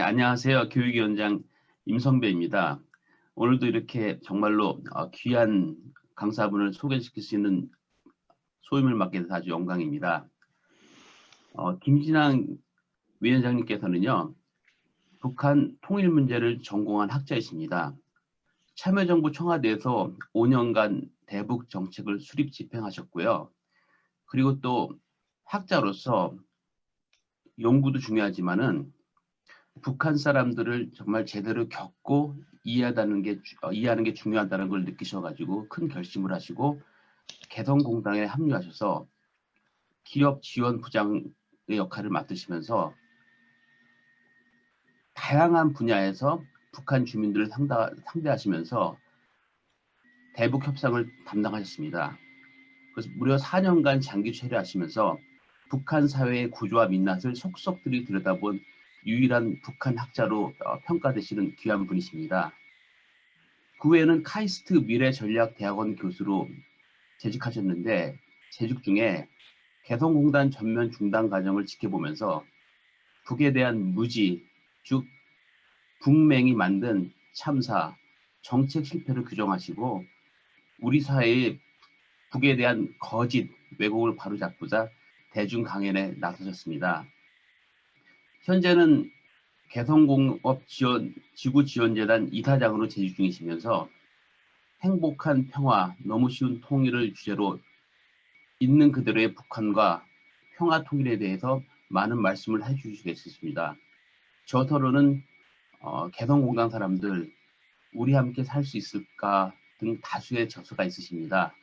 안녕하세요. 교육위원장 임성배입니다. 오늘도 이렇게 정말로 귀한 강사분을 소개시킬 수 있는 소임을 맡게 돼서 아주 영광입니다. 김진ang 위원장님께서는요, 북한 통일 문제를 전공한 학자이십니다. 참여정부 청와대에서 5년간 대북 정책을 수립 집행하셨고요. 그리고 또 학자로서 연구도 중요하지만은 북한 사람들을 정말 제대로 겪고 이해하는 게 중요하다는 걸 느끼셔가지고 큰 결심을 하시고 개성공단에 합류하셔서 기업 지원 부장의 역할을 맡으시면서 다양한 분야에서 북한 주민들을 상대하시면서 대북 협상을 담당하셨습니다. 그래서 무려 4년간 장기 체류하시면서 북한 사회의 구조와 민낯을 속속들이 들여다본 유일한 북한 학자로 평가되시는 귀한 분이십니다. 그 외에는 카이스트 미래전략대학원 교수로 재직하셨는데 재직 중에 개성공단 전면 중단 과정을 지켜보면서 북에 대한 무지, 즉 북맹이 만든 참사, 정책 실패를 규정하시고 우리 사회의 북에 대한 거짓, 왜곡을 바로잡고자 대중 강연에 나서셨습니다. 현재는 개성공업지구지원재단 이사장으로 재직 중이시면서 행복한 평화, 너무 쉬운 통일을 주제로 있는 그대로의 북한과 평화 통일에 대해서 많은 말씀을 해주시겠습니다. 저서로는 개성공단 사람들 우리 함께 살 수 있을까 등 다수의 저서가 있으십니다.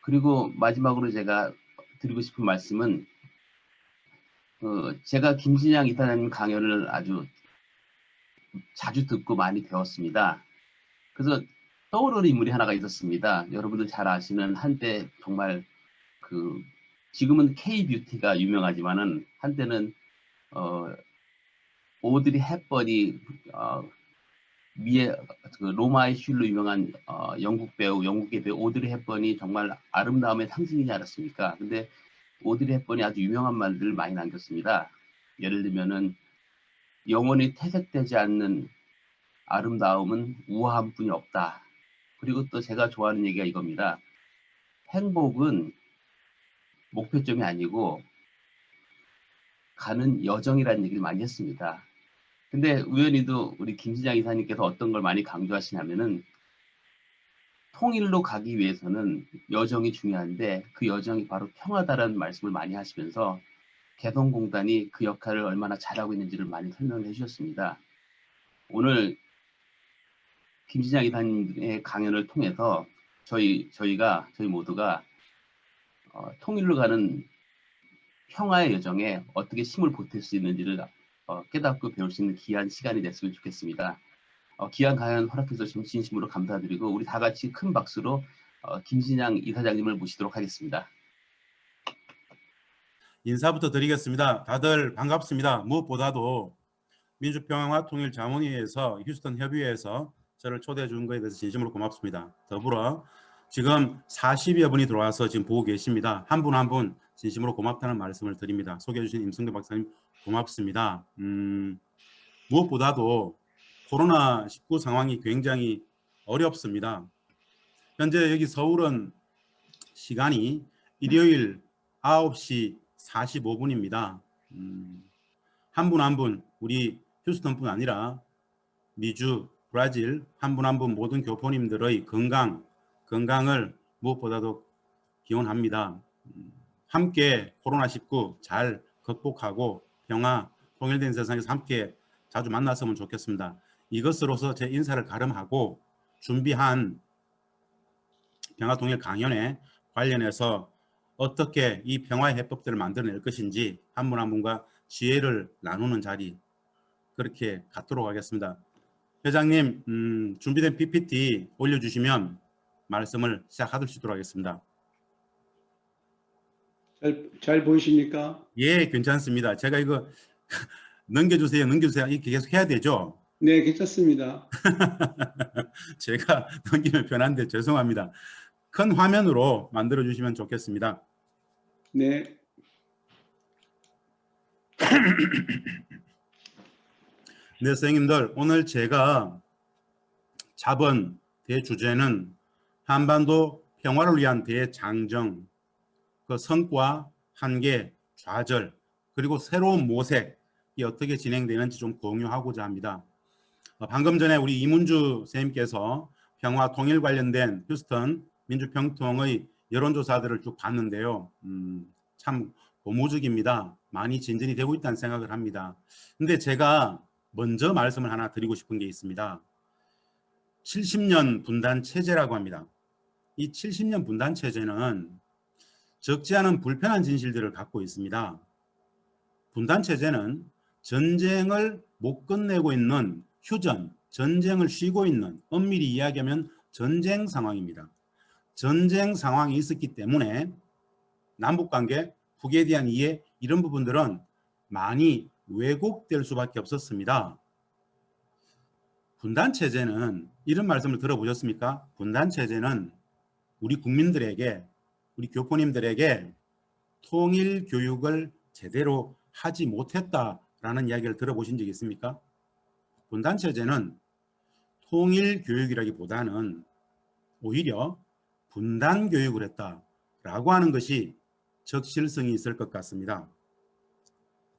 그리고 마지막으로 제가 드리고 싶은 말씀은 제가 김진ang 이사장님 강연을 아주 자주 듣고 많이 배웠습니다. 그래서 떠오르는 인물이 하나가 있었습니다. 여러분들 잘 아시는 한때 정말 지금은 K-뷰티가 유명하지만은 한때는 오드리 헵번이 로마의 슐로 유명한 영국의 배우 오드리 헵번이 정말 아름다움의 상징이지 않았습니까? 근데 오드리 헵번이 아주 유명한 말들을 많이 남겼습니다. 예를 들면은 영원히 퇴색되지 않는 아름다움은 우아함뿐이 없다. 그리고 또 제가 좋아하는 얘기가 이겁니다. 행복은 목표점이 아니고 가는 여정이라는 얘기를 많이 했습니다. 근데 우연히도 우리 김진ang 이사님께서 어떤 걸 많이 강조하시냐면은 통일로 가기 위해서는 여정이 중요한데 그 여정이 바로 평화다라는 말씀을 많이 하시면서 개성공단이 그 역할을 얼마나 잘하고 있는지를 많이 설명해 주셨습니다. 오늘 김진ang 이사님의 강연을 통해서 저희 모두가 통일로 가는 평화의 여정에 어떻게 힘을 보탤 수 있는지를 깨닫고 배울 수 있는 귀한 시간이 됐으면 좋겠습니다. 귀한 강연 허락해서 진심으로 감사드리고 우리 다 같이 큰 박수로 김진ang 이사장님을 모시도록 하겠습니다. 인사부터 드리겠습니다. 다들 반갑습니다. 무엇보다도 민주평화통일자문위에서 휴스턴 협의회에서 저를 초대해 준 것에 대해서 진심으로 고맙습니다. 더불어 지금 40여 분이 들어와서 지금 보고 계십니다. 한 분 한 분 진심으로 고맙다는 말씀을 드립니다. 소개해 주신 임성대 박사님 고맙습니다. 무엇보다도 코로나19 상황이 굉장히 어렵습니다. 현재 여기 서울은 시간이 일요일 9시 45분입니다. 한 분 한 분 우리 휴스턴뿐 아니라 미주, 브라질 한 분 한 분 모든 교포님들의 건강을 무엇보다도 기원합니다. 함께 코로나19 잘 극복하고 평화, 통일된 세상에서 함께 자주 만났으면 좋겠습니다. 이것으로서 제 인사를 가름하고 준비한 평화통일 강연에 관련해서 어떻게 이 평화의 해법들을 만들어낼 것인지 한 분 한 분과 지혜를 나누는 자리 그렇게 갖도록 하겠습니다. 회장님 준비된 PPT 올려주시면 말씀을 시작하도록 하겠습니다. 잘 보이십니까? 예, 괜찮습니다. 제가 이거 넘겨주세요 이렇게 계속 해야 되죠? 네, 괜찮습니다. 제가 넘기면 편한데 죄송합니다. 큰 화면으로 만들어 주시면 좋겠습니다. 네. 네, 선생님들 오늘 제가 잡은 대주제는 한반도 평화를 위한 대장정, 그 성과, 한계, 좌절, 그리고 새로운 모색이 어떻게 진행되는지 좀 공유하고자 합니다. 방금 전에 우리 이문주 선생님께서 평화 통일 관련된 휴스턴 민주평통의 여론조사들을 쭉 봤는데요. 참 고무적입니다. 많이 진전이 되고 있다는 생각을 합니다. 근데 제가 먼저 말씀을 하나 드리고 싶은 게 있습니다. 70년 분단 체제라고 합니다. 이 70년 분단 체제는 적지 않은 불편한 진실들을 갖고 있습니다. 분단 체제는 전쟁을 못 끝내고 있는 휴전, 전쟁을 쉬고 있는, 엄밀히 이야기하면 전쟁 상황입니다. 전쟁 상황이 있었기 때문에 남북관계, 북에 대한 이해 이런 부분들은 많이 왜곡될 수밖에 없었습니다. 분단체제는 이런 말씀을 들어보셨습니까? 분단체제는 우리 국민들에게, 우리 교포님들에게 통일 교육을 제대로 하지 못했다라는 이야기를 들어보신 적이 있습니까? 분단체제는 통일 교육이라기보다는 오히려 분단 교육을 했다라고 하는 것이 적실성이 있을 것 같습니다.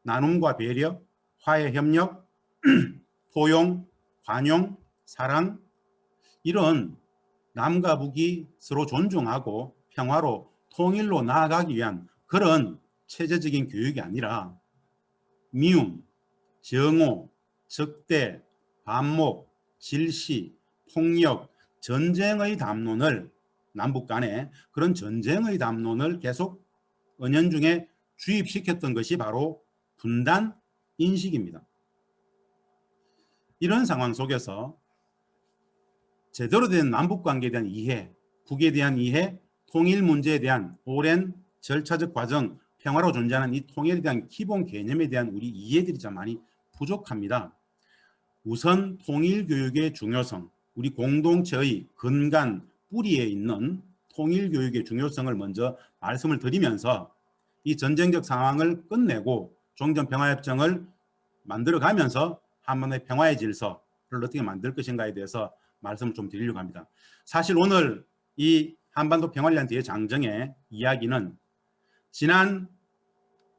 나눔과 배려, 화해 협력, 포용, 관용, 사랑 이런 남과 북이 서로 존중하고 평화로 통일로 나아가기 위한 그런 체제적인 교육이 아니라 미움, 정오, 적대, 반목, 질시, 폭력, 전쟁의 담론을 남북 간에 그런 전쟁의 담론을 계속 은연중에 주입시켰던 것이 바로 분단 인식입니다. 이런 상황 속에서 제대로 된 남북관계에 대한 이해, 북에 대한 이해, 통일 문제에 대한 오랜 절차적 과정, 평화로 존재하는 이 통일에 대한 기본 개념에 대한 우리 이해들이 참 많이 부족합니다. 우선 통일교육의 중요성, 우리 공동체의 근간, 뿌리에 있는 통일교육의 중요성을 먼저 말씀을 드리면서 이 전쟁적 상황을 끝내고 종전평화협정을 만들어가면서 한반도의 평화의 질서를 어떻게 만들 것인가에 대해서 말씀을 좀 드리려고 합니다. 사실 오늘 이 한반도 평화를 위한 대장정의 이야기는 지난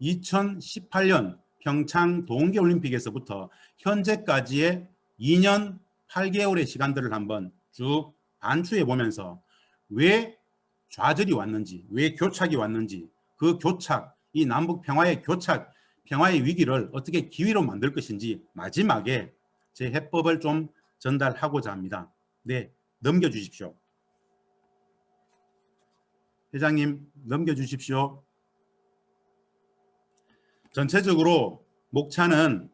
2018년 평창 동계올림픽에서부터 현재까지의 2년 8개월의 시간들을 한번 쭉 반추해 보면서 왜 좌절이 왔는지, 왜 교착이 왔는지, 그 교착, 이 남북 평화의 교착, 평화의 위기를 어떻게 기회로 만들 것인지 마지막에 제 해법을 좀 전달하고자 합니다. 네, 넘겨주십시오. 회장님, 넘겨주십시오. 전체적으로 목차는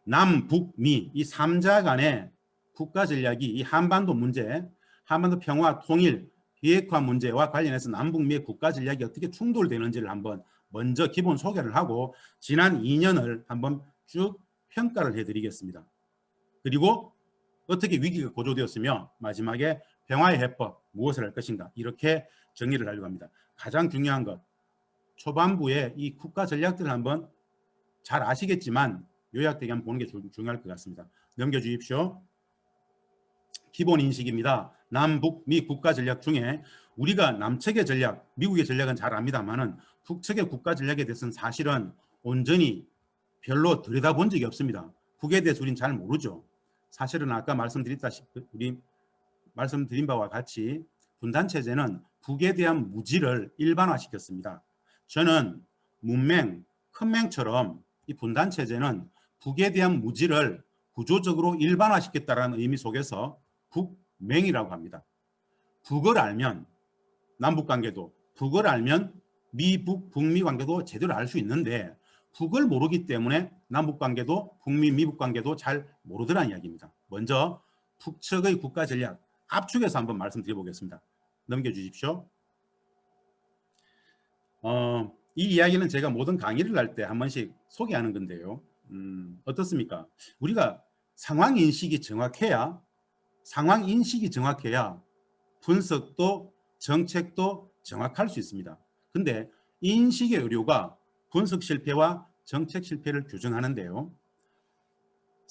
남, 북, 미 이 3자 간의 국가 전략이 이 한반도 문제, 한반도 평화, 통일, 비핵화 문제와 관련해서 남북미의 국가 전략이 어떻게 충돌되는지를 한번 먼저 기본 소개를 하고 지난 2년을 한번 쭉 평가를 해드리겠습니다. 그리고 어떻게 위기가 고조되었으며 마지막에 평화의 해법 무엇을 할 것인가 이렇게 정리를 하려고 합니다. 가장 중요한 것 초반부에 이 국가 전략들을 한번 잘 아시겠지만 요약되게 한번 보는 게 중요할 것 같습니다. 넘겨주십시오. 기본 인식입니다. 남북 미 국가 전략 중에 우리가 남측의 전략, 미국의 전략은 잘 압니다만은 북측의 국가 전략에 대해서는 사실은 온전히 별로 들여다본 적이 없습니다. 북에 대해서 우리는 잘 모르죠. 사실은 아까 말씀드린 바와 같이 분단 체제는 북에 대한 무지를 일반화시켰습니다. 저는 문맹, 큰맹처럼 이 분단 체제는 북에 대한 무지를 구조적으로 일반화시켰다는 의미 속에서 북맹이라고 합니다. 북을 알면 남북관계도, 북을 알면 미북, 북미 관계도 제대로 알 수 있는데 북을 모르기 때문에 남북관계도 북미, 미북관계도 잘 모르더라는 이야기입니다. 먼저 북측의 국가전략 압축해서 한번 말씀드려보겠습니다. 넘겨주십시오. 이 이야기는 제가 모든 강의를 할 때 한 번씩 소개하는 건데요. 어떻습니까? 우리가 상황인식이 정확해야 분석도 정책도 정확할 수 있습니다. 근데 인식의 오류가 분석 실패와 정책 실패를 규정하는데요.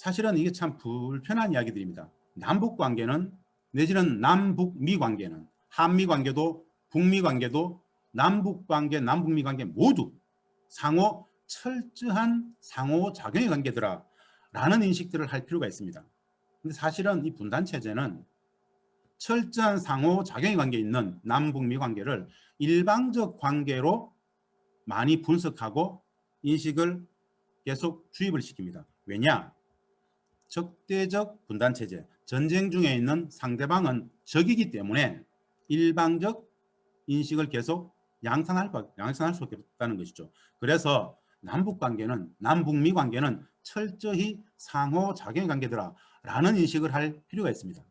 사실은 이게 참 불편한 이야기들입니다. 남북 관계는 내지는 남북미 관계는 한미 관계도 북미 관계도 남북 관계, 남북미 관계 모두 상호 철저한 상호작용의 관계더라 라는 인식들을 할 필요가 있습니다. 근데 사실은 이 분단 체제는 철저한 상호작용의 관계에 있는 남북미 관계를 일방적 관계로 많이 분석하고 인식을 계속 주입을 시킵니다. 왜냐? 적대적 분단 체제, 전쟁 중에 있는 상대방은 적이기 때문에 일방적 인식을 계속 양산할 수밖에 없다는 것이죠. 그래서 남북 관계는, 남북미 관계는 철저히 상호작용의 관계더라 라는 인식을 할 필요가 있습니다.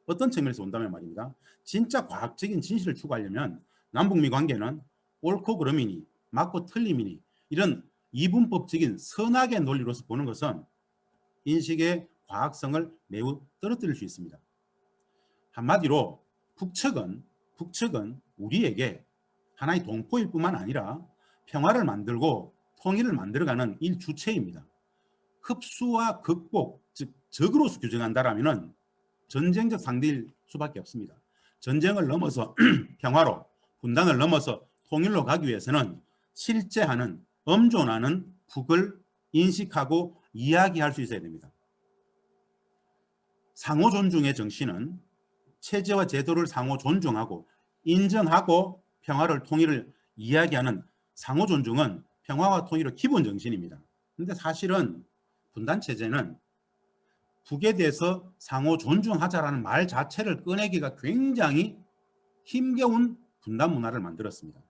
어떤 측면에서 본다면 말입니다. 진짜 과학적인 진실을 추구하려면 남북미 관계는 옳고 그름이니 맞고 틀림이니 이런 이분법적인 선악의 논리로서 보는 것은 인식의 과학성을 매우 떨어뜨릴 수 있습니다. 한마디로 북측은 우리에게 하나의 동포일 뿐만 아니라 평화를 만들고 통일을 만들어가는 일주체입니다. 흡수와 극복, 즉 적으로서 규정한다라면 전쟁적 상대일 수밖에 없습니다. 전쟁을 넘어서 평화로, 분단을 넘어서 통일로 가기 위해서는 실제하는, 엄존하는 북을 인식하고 이야기할 수 있어야 됩니다. 상호 존중의 정신은 체제와 제도를 상호 존중하고 인정하고 평화를, 통일을 이야기하는 상호 존중은 평화와 통일의 기본 정신입니다. 그런데 사실은 분단 체제는 북에 대해서 상호 존중하자라는 말 자체를 꺼내기가 굉장히 힘겨운 분단 문화를 만들었습니다.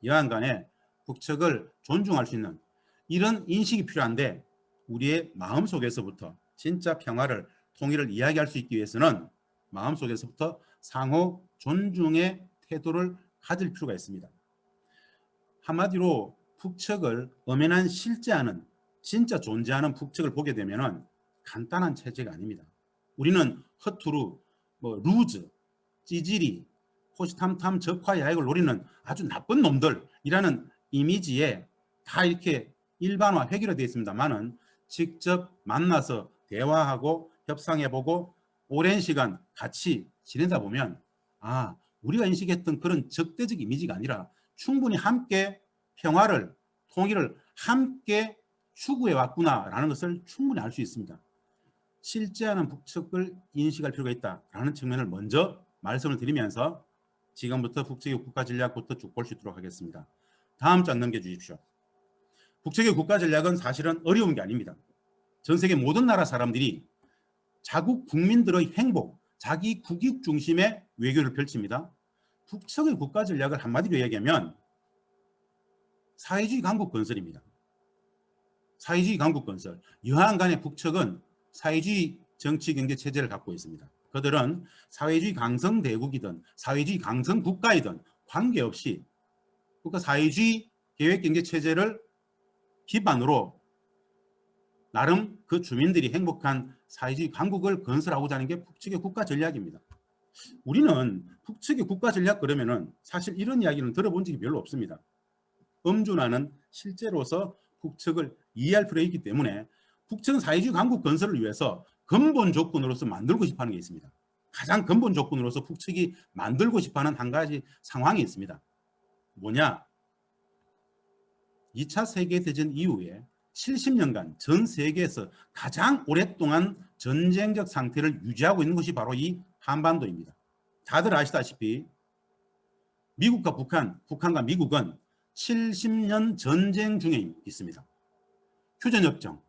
여하간 간에 북측을 존중할 수 있는 이런 인식이 필요한데 우리의 마음속에서부터 진짜 평화를, 통일을 이야기할 수 있기 위해서는 마음속에서부터 상호 존중의 태도를 가질 필요가 있습니다. 한마디로 북측을 엄연한 실제하는, 진짜 존재하는 북측을 보게 되면 간단한 체제가 아닙니다. 우리는 허투루 루즈, 찌질이, 호시탐탐 적화야익을 노리는 아주 나쁜 놈들이라는 이미지에 다 이렇게 일반화, 획일화되어 있습니다만은 직접 만나서 대화하고 협상해보고 오랜 시간 같이 지내다 보면 우리가 인식했던 그런 적대적 이미지가 아니라 충분히 함께 평화를, 통일을 함께 추구해 왔구나라는 것을 충분히 알 수 있습니다. 실제하는 북측을 인식할 필요가 있다라는 측면을 먼저 말씀을 드리면서 지금부터 북측의 국가전략부터 쭉 볼 수 있도록 하겠습니다. 다음 장 넘겨주십시오. 북측의 국가전략은 사실은 어려운 게 아닙니다. 전 세계 모든 나라 사람들이 자국 국민들의 행복, 자기 국익 중심의 외교를 펼칩니다. 북측의 국가전략을 한마디로 얘기하면 사회주의 강국 건설입니다. 사회주의 강국 건설. 여하간 간에 북측은 사회주의 정치 경제 체제를 갖고 있습니다. 그들은 사회주의 강성 대국이든 사회주의 강성 국가이든 관계없이 그러니까 사회주의 계획 경제 체제를 기반으로 나름 그 주민들이 행복한 사회주의 강국을 건설하고자 하는 게 북측의 국가 전략입니다. 우리는 북측의 국가 전략 그러면은 사실 이런 이야기는 들어본 적이 별로 없습니다. 엄준하는 실제로서 북측을 이해할 필요가 있기 때문에 북측은 사회주의 강국 건설을 위해서 근본 조건으로서 만들고 싶어하는 게 있습니다. 가장 근본 조건으로서 북측이 만들고 싶어하는 한 가지 상황이 있습니다. 뭐냐? 2차 세계대전 이후에 70년간 전 세계에서 가장 오랫동안 전쟁적 상태를 유지하고 있는 것이 바로 이 한반도입니다. 다들 아시다시피 미국과 북한과 미국은 70년 전쟁 중에 있습니다. 휴전협정,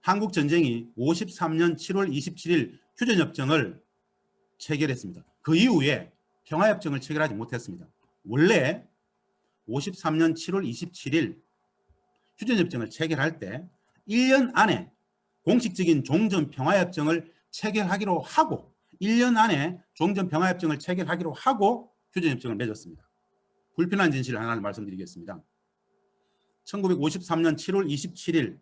한국전쟁이 53년 7월 27일 휴전협정을 체결했습니다. 그 이후에 평화협정을 체결하지 못했습니다. 원래 53년 7월 27일 휴전협정을 체결할 때 1년 안에 공식적인 종전평화협정을 체결하기로 하고 1년 안에 종전평화협정을 체결하기로 하고 휴전협정을 맺었습니다. 불편한 진실을 하나를 말씀드리겠습니다. 1953년 7월 27일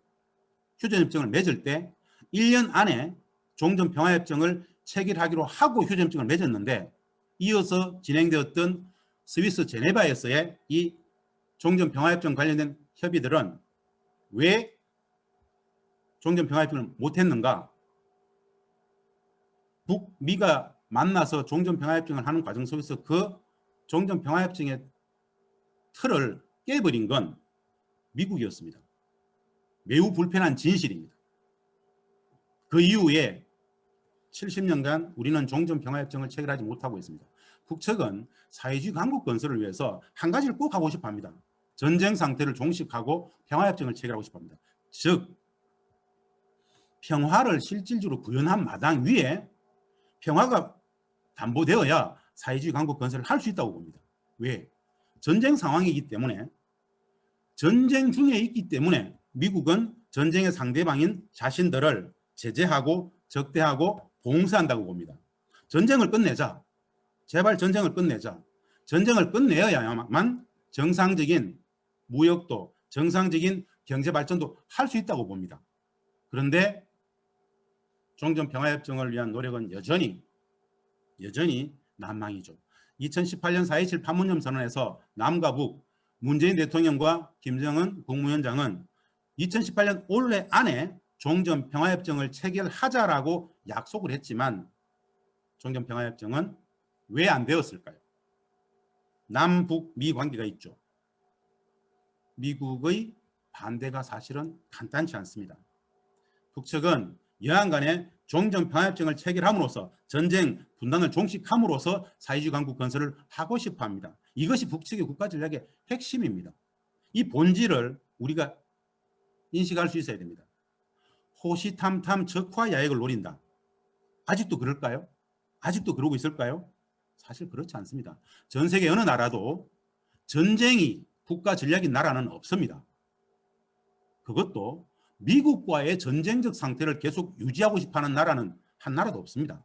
휴전협정을 맺을 때 1년 안에 종전평화협정을 체결하기로 하고 휴전협정을 맺었는데 이어서 진행되었던 스위스 제네바에서의 이 종전평화협정 관련된 협의들은 왜 종전평화협정을 못했는가? 북미가 만나서 종전평화협정을 하는 과정 속에서 그 종전평화협정의 틀을 깨버린 건 미국이었습니다. 매우 불편한 진실입니다. 그 이후에 70년간 우리는 종전평화협정을 체결하지 못하고 있습니다. 북측은 사회주의 강국 건설을 위해서 한 가지를 꼭 하고 싶어 합니다. 전쟁 상태를 종식하고 평화협정을 체결하고 싶어 합니다. 즉 평화를 실질적으로 구현한 마당 위에 평화가 담보되어야 사회주의 강국 건설을 할 수 있다고 봅니다. 왜? 전쟁 상황이기 때문에, 전쟁 중에 있기 때문에 미국은 전쟁의 상대방인 자신들을 제재하고 적대하고 봉쇄한다고 봅니다. 전쟁을 끝내자. 제발 전쟁을 끝내자. 전쟁을 끝내야만 정상적인 무역도, 정상적인 경제 발전도 할 수 있다고 봅니다. 그런데 종전평화협정을 위한 노력은 여전히 난망이죠. 2018년 4.27 판문점 선언에서 남과 북, 문재인 대통령과 김정은 국무위원장은 2018년 올해 안에 종전평화협정을 체결하자라고 약속을 했지만 종전평화협정은 왜 안 되었을까요? 남북미 관계가 있죠. 미국의 반대가 사실은 간단치 않습니다. 북측은 여한 간에 종전평화협정을 체결함으로써 전쟁 분단을 종식함으로써 사회주의 강국 건설을 하고 싶어합니다. 이것이 북측의 국가전략의 핵심입니다. 이 본질을 우리가 인식할 수 있어야 됩니다. 호시탐탐 적화야획을 노린다. 아직도 그럴까요? 아직도 그러고 있을까요? 사실 그렇지 않습니다. 전 세계 어느 나라도 전쟁이 국가전략인 나라는 없습니다. 그것도 미국과의 전쟁적 상태를 계속 유지하고 싶어하는 나라는 한 나라도 없습니다.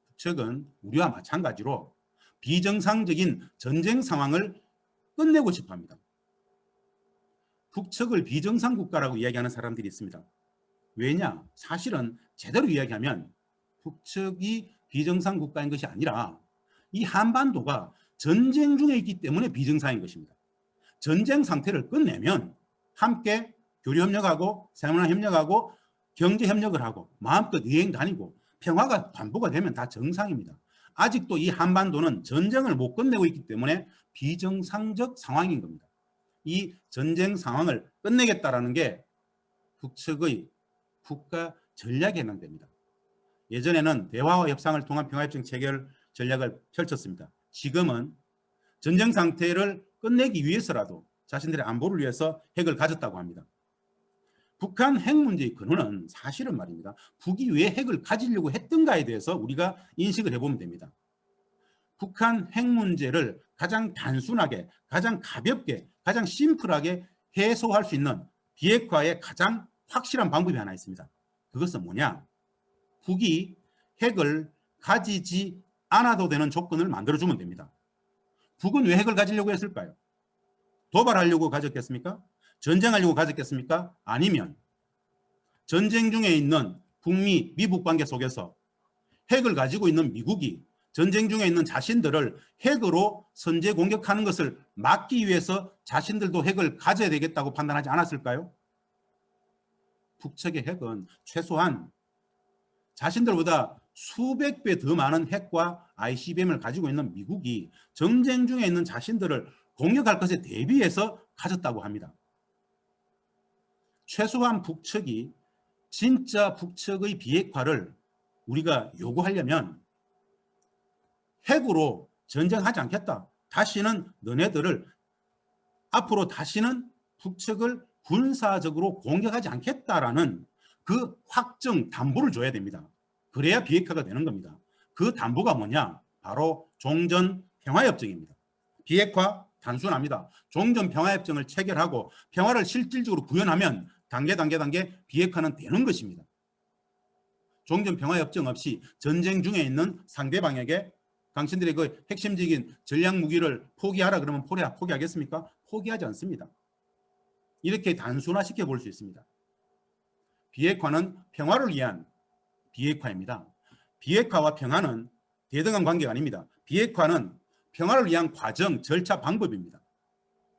북측은 우리와 마찬가지로 비정상적인 전쟁 상황을 끝내고 싶어합니다. 북측을 비정상 국가라고 이야기하는 사람들이 있습니다. 왜냐? 사실은 제대로 이야기하면 북측이 비정상 국가인 것이 아니라 이 한반도가 전쟁 중에 있기 때문에 비정상인 것입니다. 전쟁 상태를 끝내면 함께 교류협력하고 생활협력하고 경제협력을 하고 마음껏 여행 다니고 평화가 반복가 되면 다 정상입니다. 아직도 이 한반도는 전쟁을 못 끝내고 있기 때문에 비정상적 상황인 겁니다. 이 전쟁 상황을 끝내겠다라는 게 북측의 국가 전략에 해당됩니다. 예전에는 대화와 협상을 통한 평화협정 체결 전략을 펼쳤습니다. 지금은 전쟁 상태를 끝내기 위해서라도 자신들의 안보를 위해서 핵을 가졌다고 합니다. 북한 핵 문제의 근원은 사실은 말입니다. 북이 왜 핵을 가지려고 했던가에 대해서 우리가 인식을 해보면 됩니다. 북한 핵 문제를 가장 단순하게, 가장 가볍게, 가장 심플하게 해소할 수 있는 비핵화의 가장 확실한 방법이 하나 있습니다. 그것은 뭐냐? 북이 핵을 가지지 않아도 되는 조건을 만들어주면 됩니다. 북은 왜 핵을 가지려고 했을까요? 도발하려고 가졌겠습니까? 전쟁하려고 가졌겠습니까? 아니면 전쟁 중에 있는 북미, 미북 관계 속에서 핵을 가지고 있는 미국이 전쟁 중에 있는 자신들을 핵으로 선제 공격하는 것을 막기 위해서 자신들도 핵을 가져야 되겠다고 판단하지 않았을까요? 북측의 핵은 최소한 자신들보다 수백 배 더 많은 핵과 ICBM을 가지고 있는 미국이 전쟁 중에 있는 자신들을 공격할 것에 대비해서 가졌다고 합니다. 최소한 북측이 진짜 북측의 비핵화를 우리가 요구하려면 핵으로 전쟁하지 않겠다. 다시는 너네들을 앞으로 다시는 북측을 군사적으로 공격하지 않겠다라는 그 확정 담보를 줘야 됩니다. 그래야 비핵화가 되는 겁니다. 그 담보가 뭐냐? 바로 종전평화협정입니다. 비핵화 단순합니다. 종전평화협정을 체결하고 평화를 실질적으로 구현하면 단계 비핵화는 되는 것입니다. 종전평화협정 없이 전쟁 중에 있는 상대방에게 당신들의 그 핵심적인 전략무기를 포기하라 그러면 포기하겠습니까? 포기하지 않습니다. 이렇게 단순화시켜 볼 수 있습니다. 비핵화는 평화를 위한 비핵화입니다. 비핵화와 평화는 대등한 관계가 아닙니다. 비핵화는 평화를 위한 과정, 절차, 방법입니다.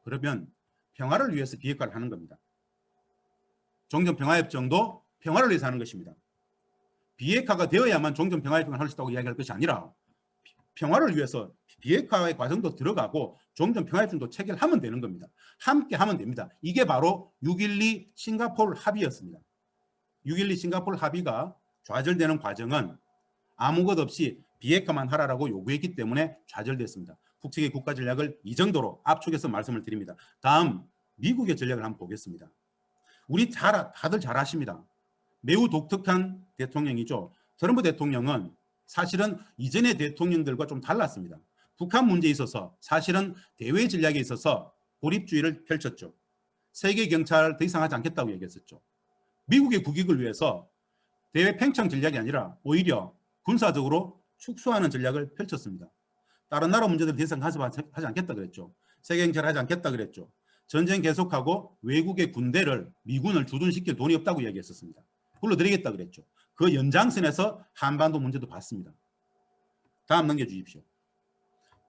그러면 평화를 위해서 비핵화를 하는 겁니다. 종전평화협정도 평화를 위해서 하는 것입니다. 비핵화가 되어야만 종전평화협정을 할 수 있다고 이야기할 것이 아니라 평화를 위해서 비핵화의 과정도 들어가고 종전평화협정도 체결하면 되는 겁니다. 함께 하면 됩니다. 이게 바로 6.12 싱가포르 합의였습니다. 6.12 싱가포르 합의가 좌절되는 과정은 아무 것 없이 비핵화만 하라고 요구했기 때문에 좌절됐습니다. 북측의 국가 전략을 이 정도로 압축해서 말씀을 드립니다. 다음 미국의 전략을 한번 보겠습니다. 우리 다들 잘 아십니다. 매우 독특한 대통령이죠. 트럼프 대통령은 사실은 이전의 대통령들과 좀 달랐습니다. 북한 문제에 있어서 사실은 대외 전략에 있어서 고립주의를 펼쳤죠. 세계 경찰 더 이상 하지 않겠다고 얘기했었죠. 미국의 국익을 위해서 대외 팽창 전략이 아니라 오히려 군사적으로 축소하는 전략을 펼쳤습니다. 다른 나라 문제들 더 이상 하지 않겠다 그랬죠. 세계 경찰 하지 않겠다 그랬죠. 전쟁 계속하고 외국의 군대를 미군을 주둔시킬 돈이 없다고 이야기했었습니다. 불러들이겠다 그랬죠. 그 연장선에서 한반도 문제도 봤습니다. 다음 넘겨주십시오.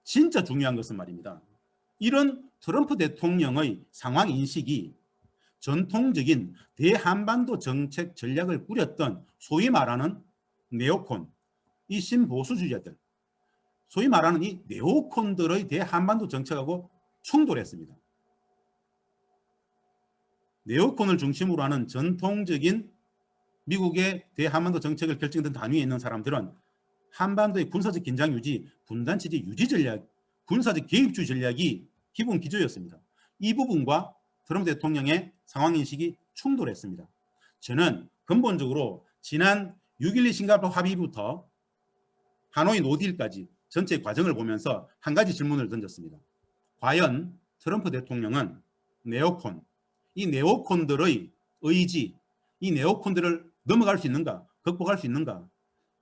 진짜 중요한 것은 말입니다. 이런 트럼프 대통령의 상황 인식이 전통적인 대한반도 정책 전략을 꾸렸던 소위 말하는 네오콘, 이 신보수주의자들, 소위 말하는 이 네오콘들의 대한반도 정책하고 충돌했습니다. 네오콘을 중심으로 하는 전통적인 미국의 대한반도 정책을 결정했던 단위에 있는 사람들은 한반도의 군사적 긴장 유지, 분단 체제 유지 전략, 군사적 개입주의 전략이 기본 기조였습니다. 이 부분과 트럼프 대통령의 상황인식이 충돌했습니다. 저는 근본적으로 지난 6.12 싱가포르 합의부터 하노이 노딜까지 전체 과정을 보면서 한 가지 질문을 던졌습니다. 과연 트럼프 대통령은 네오콘, 이 네오콘들의 의지, 이 네오콘들을 넘어갈 수 있는가, 극복할 수 있는가,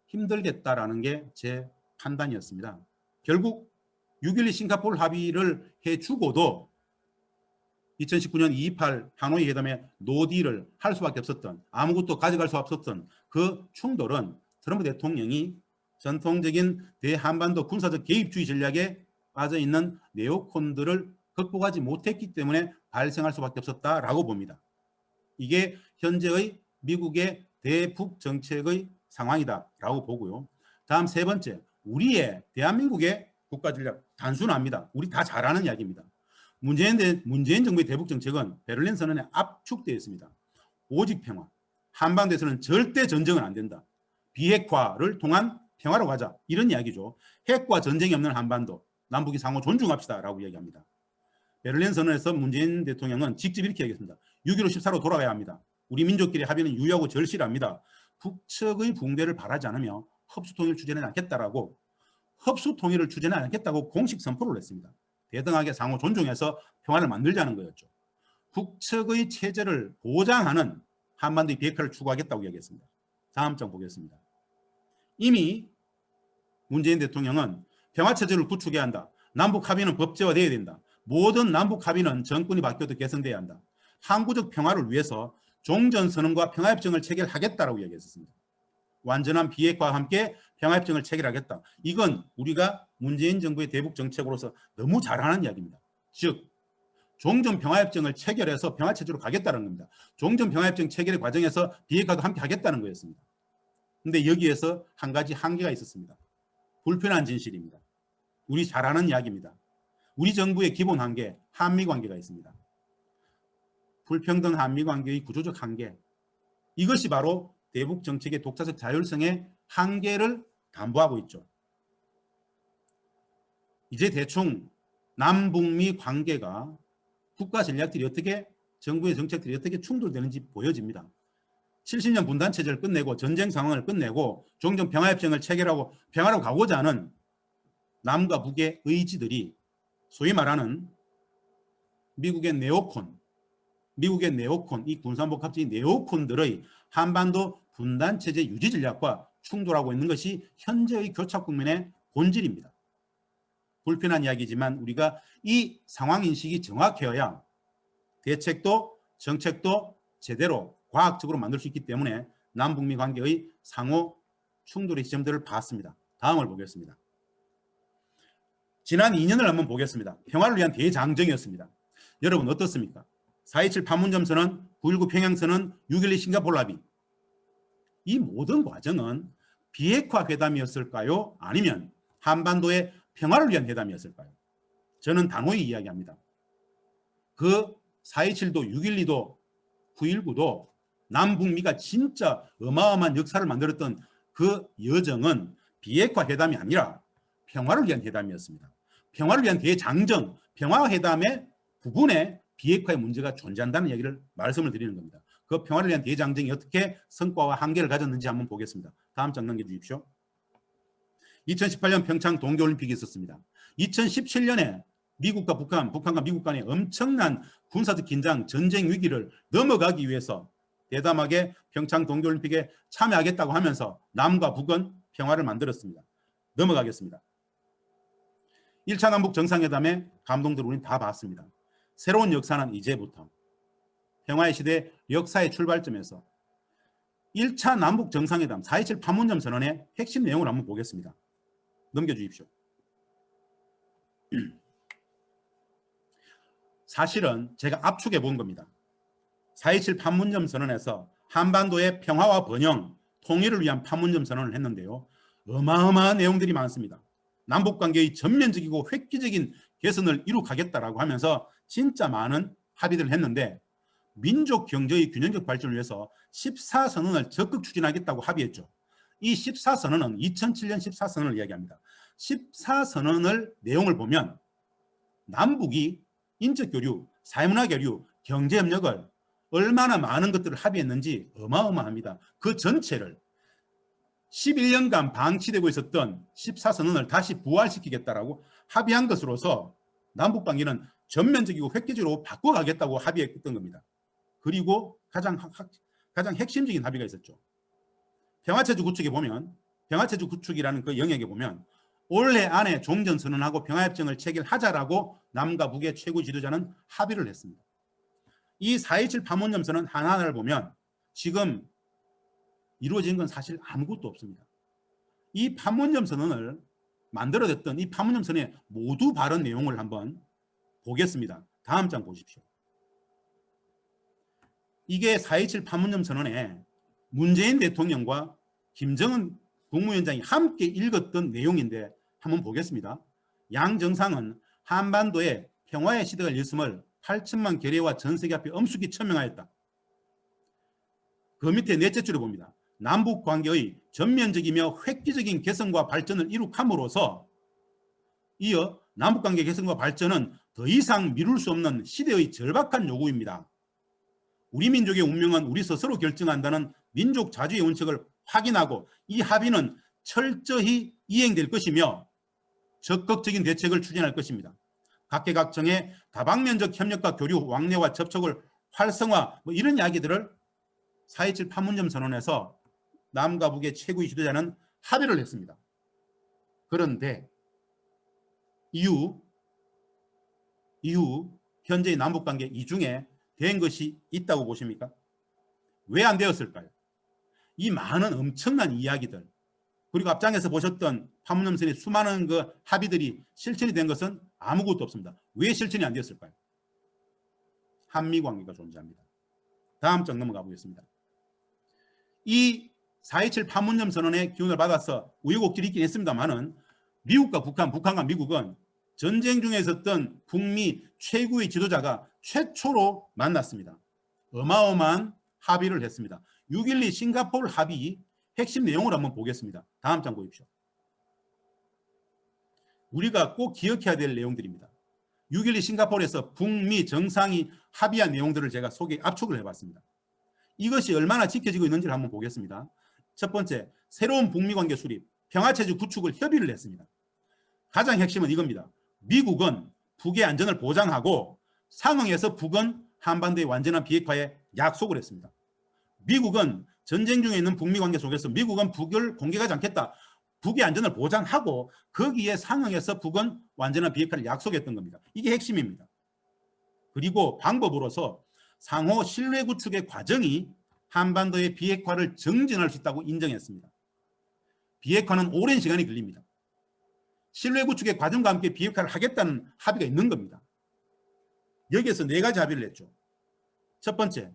힘들겠다라는 게 제 판단이었습니다. 결국 6.12 싱가포르 합의를 해주고도 2019년 2.28 하노이 회담에 노딜을 할 수밖에 없었던, 아무것도 가져갈 수 없었던 그 충돌은 트럼프 대통령이 전통적인 대한반도 군사적 개입주의 전략에 빠져있는 네오콘들을 극복하지 못했기 때문에 발생할 수밖에 없었다라고 봅니다. 이게 현재의 미국의 대북 정책의 상황이다라고 보고요. 다음 세 번째, 우리의 대한민국의 국가 전략 단순합니다. 우리 다 잘 아는 이야기입니다. 문재인 정부의 대북 정책은 베를린 선언에 압축되어 있습니다. 오직 평화. 한반도에서는 절대 전쟁은 안 된다. 비핵화를 통한 평화로 가자. 이런 이야기죠. 핵과 전쟁이 없는 한반도. 남북이 상호 존중합시다라고 이야기합니다. 베를린 선언에서 문재인 대통령은 직접 이렇게 얘기했습니다. 6.15 14로 돌아가야 합니다. 우리 민족끼리 합의는 유효하고 절실합니다. 북측의 붕괴를 바라지 않으며 흡수통일을 추진하지 않겠다라고, 흡수통일을 추진하지 않겠다고 공식 선포를 했습니다. 대등하게 상호 존중해서 평화를 만들자는 거였죠. 북측의 체제를 보장하는 한반도의 비핵화를 추구하겠다고 이야기했습니다. 다음 장 보겠습니다. 이미 문재인 대통령은 평화체제를 구축해야 한다. 남북 합의는 법제화되어야 된다. 모든 남북 합의는 정권이 바뀌어도 개선돼야 한다. 항구적 평화를 위해서 종전선언과 평화협정을 체결하겠다라고 이야기했습니다. 완전한 비핵화와 함께 평화협정을 체결하겠다. 이건 우리가 문재인 정부의 대북 정책으로서 너무 잘하는 이야기입니다. 즉 종전평화협정을 체결해서 평화체제로 가겠다는 겁니다. 종전평화협정 체결의 과정에서 비핵화도 함께 하겠다는 거였습니다. 그런데 여기에서 한 가지 한계가 있었습니다. 불편한 진실입니다. 우리 잘 아는 이야기입니다. 우리 정부의 기본 한계, 한미관계가 있습니다. 불평등 한미관계의 구조적 한계, 이것이 바로 대북 정책의 독자적 자율성의 한계를 담보하고 있죠. 이제 대충 남북미 관계가 국가 전략들이 어떻게, 정부의 정책들이 어떻게 충돌되는지 보여집니다. 70년 분단 체제를 끝내고 전쟁 상황을 끝내고 종전 평화협정을 체결하고 평화로 가고자 하는 남과 북의 의지들이 소위 말하는 미국의 네오콘, 이 군산복합주의 네오콘들의 한반도 분단 체제 유지 전략과 충돌하고 있는 것이 현재의 교착 국면의 본질입니다. 불편한 이야기지만 우리가 이 상황 인식이 정확해야 대책도 정책도 제대로 과학적으로 만들 수 있기 때문에 남북미 관계의 상호 충돌의 지점들을 봤습니다. 다음을 보겠습니다. 지난 2년을 한번 보겠습니다. 평화를 위한 대장정이었습니다. 여러분 어떻습니까? 4.27 판문점 선언 9.19 평양선언, 6.12 싱가포르 합의. 이 모든 과정은 비핵화 회담이었을까요? 아니면 한반도의 평화를 위한 회담이었을까요? 저는 단호히 이야기합니다. 그 4.27도 6.12도 9.19도 남북미가 진짜 어마어마한 역사를 만들었던 그 여정은 비핵화 회담이 아니라 평화를 위한 회담이었습니다. 평화를 위한 대장정, 평화회담의 부분에 비핵화의 문제가 존재한다는 얘기를 말씀을 드리는 겁니다. 그 평화를 위한 대장정이 어떻게 성과와 한계를 가졌는지 한번 보겠습니다. 다음 장 넘겨주십시오. 2018년 평창 동계올림픽이 있었습니다. 2017년에 미국과 북한과 미국 간의 엄청난 군사적 긴장, 전쟁 위기를 넘어가기 위해서 대담하게 평창 동계올림픽에 참여하겠다고 하면서 남과 북은 평화를 만들었습니다. 넘어가겠습니다. 1차 남북 정상회담의 감동들을 우리는 다 봤습니다. 새로운 역사는 이제부터 평화의 시대 역사의 출발점에서 1차 남북 정상회담 4.27 판문점 선언의 핵심 내용을 한번 보겠습니다. 넘겨주십시오. 사실은 제가 압축해 본 겁니다. 4.27 판문점 선언에서 한반도의 평화와 번영, 통일을 위한 판문점 선언을 했는데요. 어마어마한 내용들이 많습니다. 남북관계의 전면적이고 획기적인 개선을 이룩하겠다라고 하면서 진짜 많은 합의들을 했는데 민족 경제의 균형적 발전을 위해서 14선언을 적극 추진하겠다고 합의했죠. 이 14선언은 2007년 14선언을 이야기합니다. 14선언을 내용을 보면 남북이 인적 교류, 사회문화 교류, 경제협력을 얼마나 많은 것들을 합의했는지 어마어마합니다. 그 전체를 11년간 방치되고 있었던 14선언을 다시 부활시키겠다라고 합의한 것으로서 남북관계는 전면적이고 획기적으로 바꿔가겠다고 합의했던 겁니다. 그리고 가장 핵심적인 합의가 있었죠. 평화체제 구축에 보면 평화체제 구축이라는 그 영역에 보면 올해 안에 종전선언하고 평화협정을 체결하자라고 남과 북의 최고 지도자는 합의를 했습니다. 이 4.27 판문점 선언 하나하나를 보면 지금 이루어진 건 사실 아무것도 없습니다. 이 판문점 선언을 만들어냈던 이 판문점 선언의 모두 발언 내용을 한번 보겠습니다. 다음 장 보십시오. 이게 4.27 판문점 선언에 문재인 대통령과 김정은 국무위원장이 함께 읽었던 내용인데 한번 보겠습니다. 양 정상은 한반도에 평화의 시대가 열렸음을 8천만 결의와 전 세계 앞에 엄숙히 천명하였다. 그 밑에 넷째 줄을 봅니다. 남북 관계의 전면적이며 획기적인 개선과 발전을 이룩함으로써 이어 남북 관계 개선과 발전은 더 이상 미룰 수 없는 시대의 절박한 요구입니다. 우리 민족의 운명은 우리 스스로 결정한다는 민족 자주의 원칙을 확인하고 이 합의는 철저히 이행될 것이며 적극적인 대책을 추진할 것입니다. 각계각층의 다방면적 협력과 교류, 왕래와 접촉을 활성화 이런 이야기들을 4.27 판문점 선언에서 남과 북의 최고의 지도자는 합의를 했습니다. 그런데 이후 현재의 남북관계 이 중에 된 것이 있다고 보십니까? 왜 안 되었을까요? 이 많은 엄청난 이야기들 그리고 앞장에서 보셨던 판문점선의 수많은 그 합의들이 실천이 된 것은 아무것도 없습니다. 왜 실천이 안 되었을까요? 한미관계가 존재합니다. 다음 장 넘어가 보겠습니다. 이 4.27 판문점 선언의 기운을 받아서 우여곡절이 있긴 했습니다만은 미국과 북한과 미국은 전쟁 중에 있었던 북미 최고의 지도자가 최초로 만났습니다. 어마어마한 합의를 했습니다. 6.12 싱가포르 합의 핵심 내용을 한번 보겠습니다. 다음 장 보십시오. 우리가 꼭 기억해야 될 내용들입니다. 6.12 싱가포르에서 북미 정상이 합의한 내용들을 제가 압축을 해봤습니다. 이것이 얼마나 지켜지고 있는지를 한번 보겠습니다. 첫 번째, 새로운 북미 관계 수립, 평화체제 구축을 협의를 했습니다. 가장 핵심은 이겁니다. 미국은 북의 안전을 보장하고 상응해서 북은 한반도의 완전한 비핵화에 약속을 했습니다. 미국은 전쟁 중에 있는 북미 관계 속에서 미국은 북을 공격하지 않겠다. 북의 안전을 보장하고 거기에 상응해서 북은 완전한 비핵화를 약속했던 겁니다. 이게 핵심입니다. 그리고 방법으로서 상호 신뢰 구축의 과정이 한반도의 비핵화를 정진할 수 있다고 인정했습니다. 비핵화는 오랜 시간이 걸립니다. 신뢰 구축의 과정과 함께 비핵화를 하겠다는 합의가 있는 겁니다. 여기에서 네 가지 합의를 했죠. 첫 번째,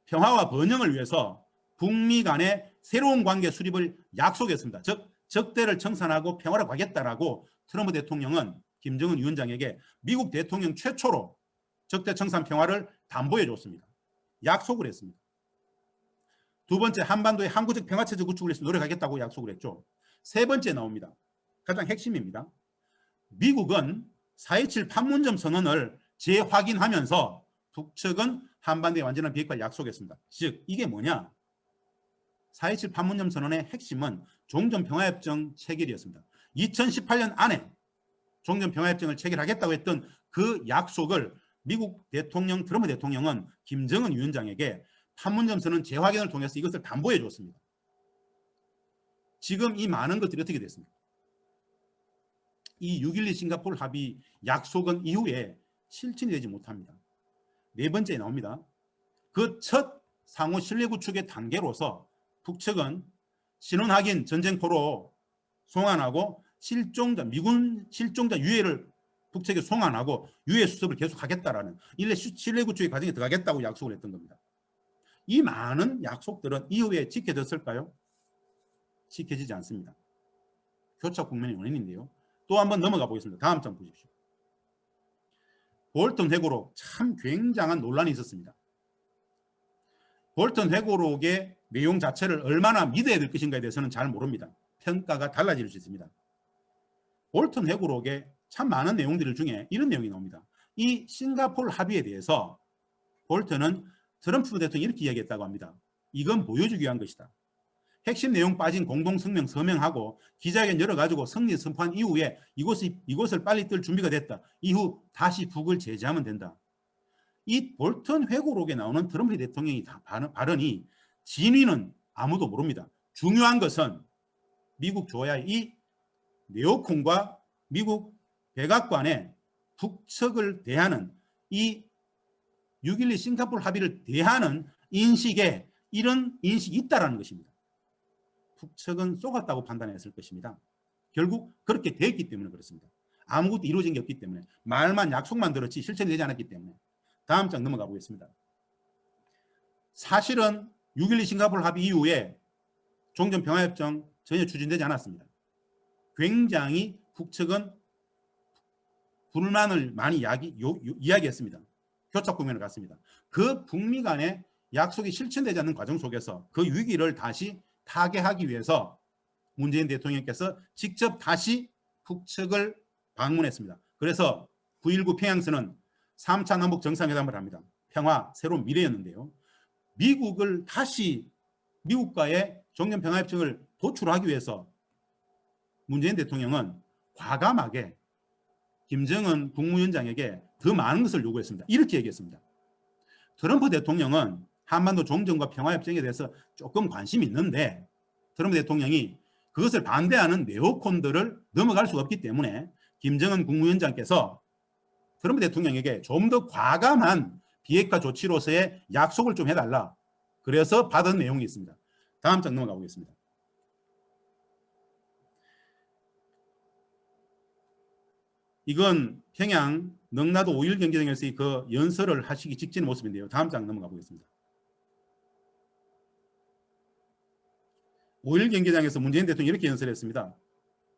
평화와 번영을 위해서 북미 간의 새로운 관계 수립을 약속했습니다. 즉 적대를 청산하고 평화를 가겠다라고 트럼프 대통령은 김정은 위원장에게 미국 대통령 최초로 적대 청산 평화를 담보해 줬습니다. 약속을 했습니다. 두 번째, 한반도의 항구적 평화체제 구축을 위해서 노력하겠다고 약속을 했죠. 세 번째 나옵니다. 가장 핵심입니다. 미국은 4.27 판문점 선언을 재확인하면서 북측은 한반도의 완전한 비핵화를 약속했습니다. 즉 이게 뭐냐? 4.27 판문점 선언의 핵심은 종전평화협정 체결이었습니다. 2018년 안에 종전평화협정을 체결하겠다고 했던 그 약속을 미국 대통령 트럼프 대통령은 김정은 위원장에게 판문점 선언 재확인을 통해서 이것을 담보해 줬습니다. 지금 이 많은 것들이 어떻게 됐습니까? 이 6.12 싱가포르 합의 약속은 이후에 실천이 되지 못합니다. 네 번째에 나옵니다. 그 첫 상호 신뢰 구축의 단계로서 북측은 신원확인 전쟁포로 송환하고 미군 실종자 유해를 북측에 송환하고 유해 수습을 계속하겠다라는 일례 신뢰 구축의 과정에 들어가겠다고 약속을 했던 겁니다. 이 많은 약속들은 이후에 지켜졌을까요? 지켜지지 않습니다. 교착 국면의 원인인데요. 또 한번 넘어가 보겠습니다. 다음 장 보십시오. 볼턴 회고록 참 굉장한 논란이 있었습니다. 볼턴 회고록의 내용 자체를 얼마나 믿어야 될 것인가에 대해서는 잘 모릅니다. 평가가 달라질 수 있습니다. 볼턴 회고록에 참 많은 내용들 중에 이런 내용이 나옵니다. 이 싱가포르 합의에 대해서 볼턴은 트럼프 대통령이 이렇게 이야기했다고 합니다. 이건 보여주기 위한 것이다. 핵심 내용 빠진 공동성명 서명하고 기자회견 열어가지고 승리 선포한 이후에 이곳을 빨리 뜰 준비가 됐다. 이후 다시 북을 제재하면 된다. 이 볼턴 회고록에 나오는 트럼프 대통령의 발언이 진위는 아무도 모릅니다. 중요한 것은 미국 조야의 이 네오콘과 미국 백악관의 북측을 대하는 이 6.12 싱가포르 합의를 대하는 인식에 이런 인식이 있다는 것입니다. 북측은 속았다고 판단했을 것입니다. 결국 그렇게 됐기 때문에 그렇습니다. 아무것도 이루어진 게 없기 때문에 말만 약속만 들었지 실천되지 않았기 때문에. 다음 장 넘어가 보겠습니다. 사실은 6.12 싱가포르 합의 이후에 종전평화협정 전혀 추진되지 않았습니다. 굉장히 북측은 불만을 많이 이야기했습니다. 교착 국면을 갔습니다. 그 북미 간의 약속이 실천되지 않는 과정 속에서 그 위기를 다시 타개하기 위해서 문재인 대통령께서 직접 다시 북측을 방문했습니다. 그래서 9.19 평양선언 3차 남북 정상회담을 합니다. 평화, 새로운 미래였는데요. 미국을 다시 미국과의 종전평화협정을 도출하기 위해서 문재인 대통령은 과감하게 김정은 국무위원장에게 더 많은 것을 요구했습니다. 이렇게 얘기했습니다. 트럼프 대통령은 한반도 종전과 평화협정에 대해서 조금 관심이 있는데 트럼프 대통령이 그것을 반대하는 네오콘들을 넘어갈 수가 없기 때문에 김정은 국무위원장께서 트럼프 대통령에게 좀 더 과감한 비핵화 조치로서의 약속을 좀 해달라. 그래서 받은 내용이 있습니다. 다음 장 넘어가 보겠습니다. 이건 평양 능라도 5.1 경기장에서의 그 연설을 하시기 직전의 모습인데요. 다음 장 넘어가 보겠습니다. 5.1 경기장에서 문재인 대통령이 이렇게 연설했습니다.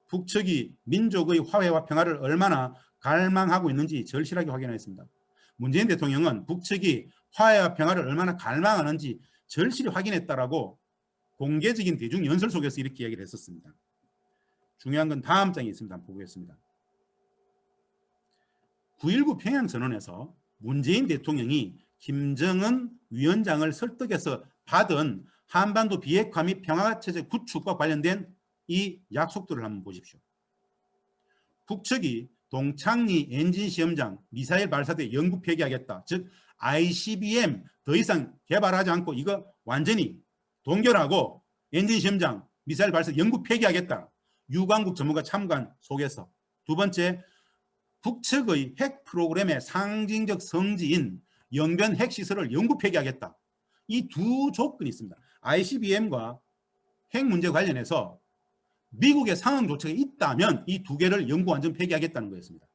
북측이 민족의 화해와 평화를 얼마나 갈망하고 있는지 절실하게 확인했습니다. 문재인 대통령은 북측이 화해와 평화를 얼마나 갈망하는지 절실히 확인했다라고 공개적인 대중 연설 속에서 이렇게 이야기를 했었습니다. 중요한 건 다음 장에 있습니다. 한번 보겠습니다. 9.19 평양선언에서 문재인 대통령이 김정은 위원장을 설득해서 받은 한반도 비핵화 및 평화체제 구축과 관련된 이 약속들을 한번 보십시오. 북측이 동창리 엔진 시험장 미사일 발사대 영구 폐기하겠다. 즉 ICBM 더 이상 개발하지 않고 이거 완전히 동결하고 엔진 시험장 미사일 발사 영구 폐기하겠다. 유관국 전문가 참관 속에서. 두 번째, 북측의 핵 프로그램의 상징적 성지인 영변 핵시설을 영구 폐기하겠다. 이 두 조건이 있습니다. ICBM과 핵 문제 관련해서 미국의 상응 조치가 있다면 이 두 개를 영구 완전 폐기하겠다는 거였습니다.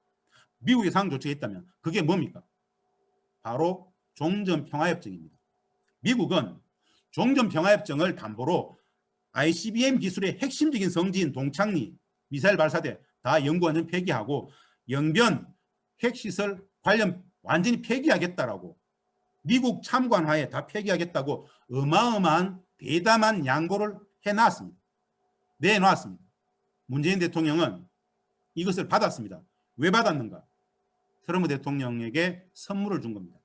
미국의 상응 조치가 있다면 그게 뭡니까? 바로 종전평화협정입니다. 미국은 종전평화협정을 담보로 ICBM 기술의 핵심적인 성지인 동창리 미사일 발사대 다 영구 완전 폐기하고 영변 핵시설 관련 완전히 폐기하겠다라고 미국 참관하에 다 폐기하겠다고 어마어마한 대담한 양보를 해놨습니다. 내놨습니다. 문재인 대통령은 이것을 받았습니다. 왜 받았는가? 트럼프 대통령에게 선물을 준 겁니다.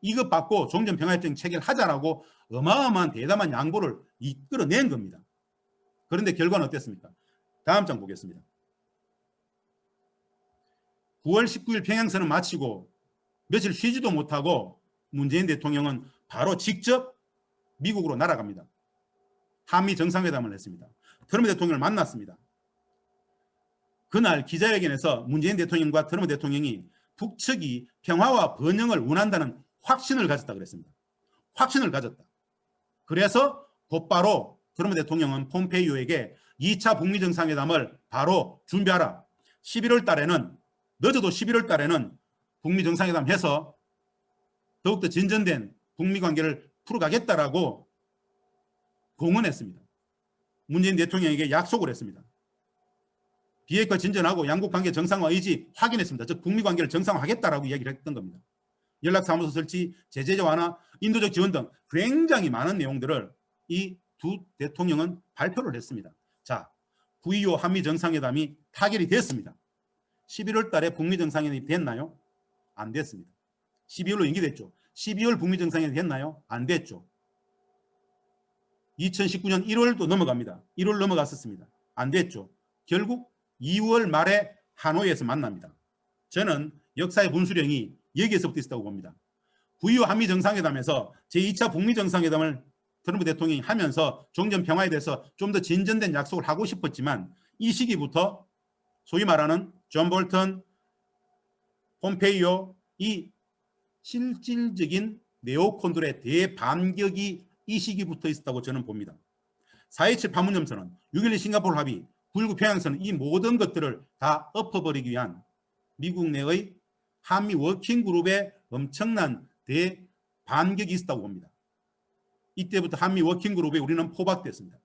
이것 받고 종전평화협정 체결하자라고 어마어마한 대담한 양보를 이끌어낸 겁니다. 그런데 결과는 어땠습니까? 다음 장 보겠습니다. 9월 19일 평양선언 마치고 며칠 쉬지도 못하고 문재인 대통령은 바로 직접 미국으로 날아갑니다. 한미 정상회담을 했습니다. 트럼프 대통령을 만났습니다. 그날 기자회견에서 문재인 대통령과 트럼프 대통령이 북측이 평화와 번영을 원한다는 확신을 가졌다 그랬습니다. 확신을 가졌다. 그래서 곧바로 트럼프 대통령은 폼페이오에게 2차 북미 정상회담을 바로 준비하라. 11월 달에는 늦어도 11월 달에는 북미 정상회담 해서 더욱더 진전된 북미 관계를 풀어가겠다라고 공언했습니다. 문재인 대통령에게 약속을 했습니다. 비핵화 진전하고 양국 관계 정상화 의지 확인했습니다. 즉 북미 관계를 정상화하겠다라고 이야기를 했던 겁니다. 연락사무소 설치, 제재 완화, 인도적 지원 등 굉장히 많은 내용들을 이 두 대통령은 발표를 했습니다. 자, 9.25 한미 정상회담이 타결이 됐습니다. 11월 달에 북미 정상회담이 됐나요? 안 됐습니다. 12월로 연기됐죠. 12월 북미 정상회담이 됐나요? 안 됐죠. 2019년 1월도 넘어갑니다. 1월 넘어갔었습니다. 안 됐죠. 결국 2월 말에 하노이에서 만납니다. 저는 역사의 분수령이 여기에서부터 있었다고 봅니다. 9.25 한미 정상회담에서 제2차 북미 정상회담을 트럼프 대통령이 하면서 종전평화에 대해서 좀 더 진전된 약속을 하고 싶었지만 이 시기부터 소위 말하는 존 볼턴, 폼페이오 이 실질적인 네오콘들의 대반격이 이 시기부터 있었다고 저는 봅니다. 4.27 판문점 선언, 6.12 싱가포르 합의, 9.19 평양선언 이 모든 것들을 다 엎어버리기 위한 미국 내의 한미 워킹그룹의 엄청난 대반격이 있었다고 봅니다. 이때부터 한미 워킹그룹에 우리는 포박됐습니다.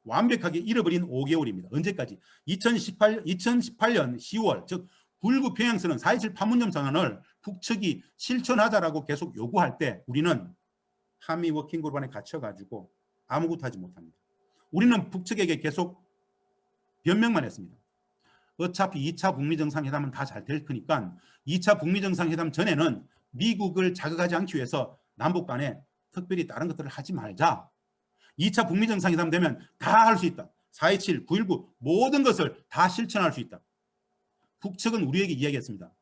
완벽하게 잃어버린 5개월입니다. 언제까지? 2018년 10월 즉 9.19 평양선언 4.27 판문점 선언을 북측이 실천하자라고 계속 요구할 때 우리는 한미 워킹그룹 안에 갇혀가지고 아무것도 하지 못합니다. 우리는 북측에게 계속 변명만 했습니다. 어차피 2차 북미 정상회담은 다 잘 될 거니까 2차 북미 정상회담 전에는 미국을 자극하지 않기 위해서 남북 간에 특별히 다른 것들을 하지 말자. 2차 북미 정상회담 되면 다 할 수 있다. 4.27, 9.19 모든 것을 다 실천할 수 있다. 북측은 우리에게 이야기했습니다.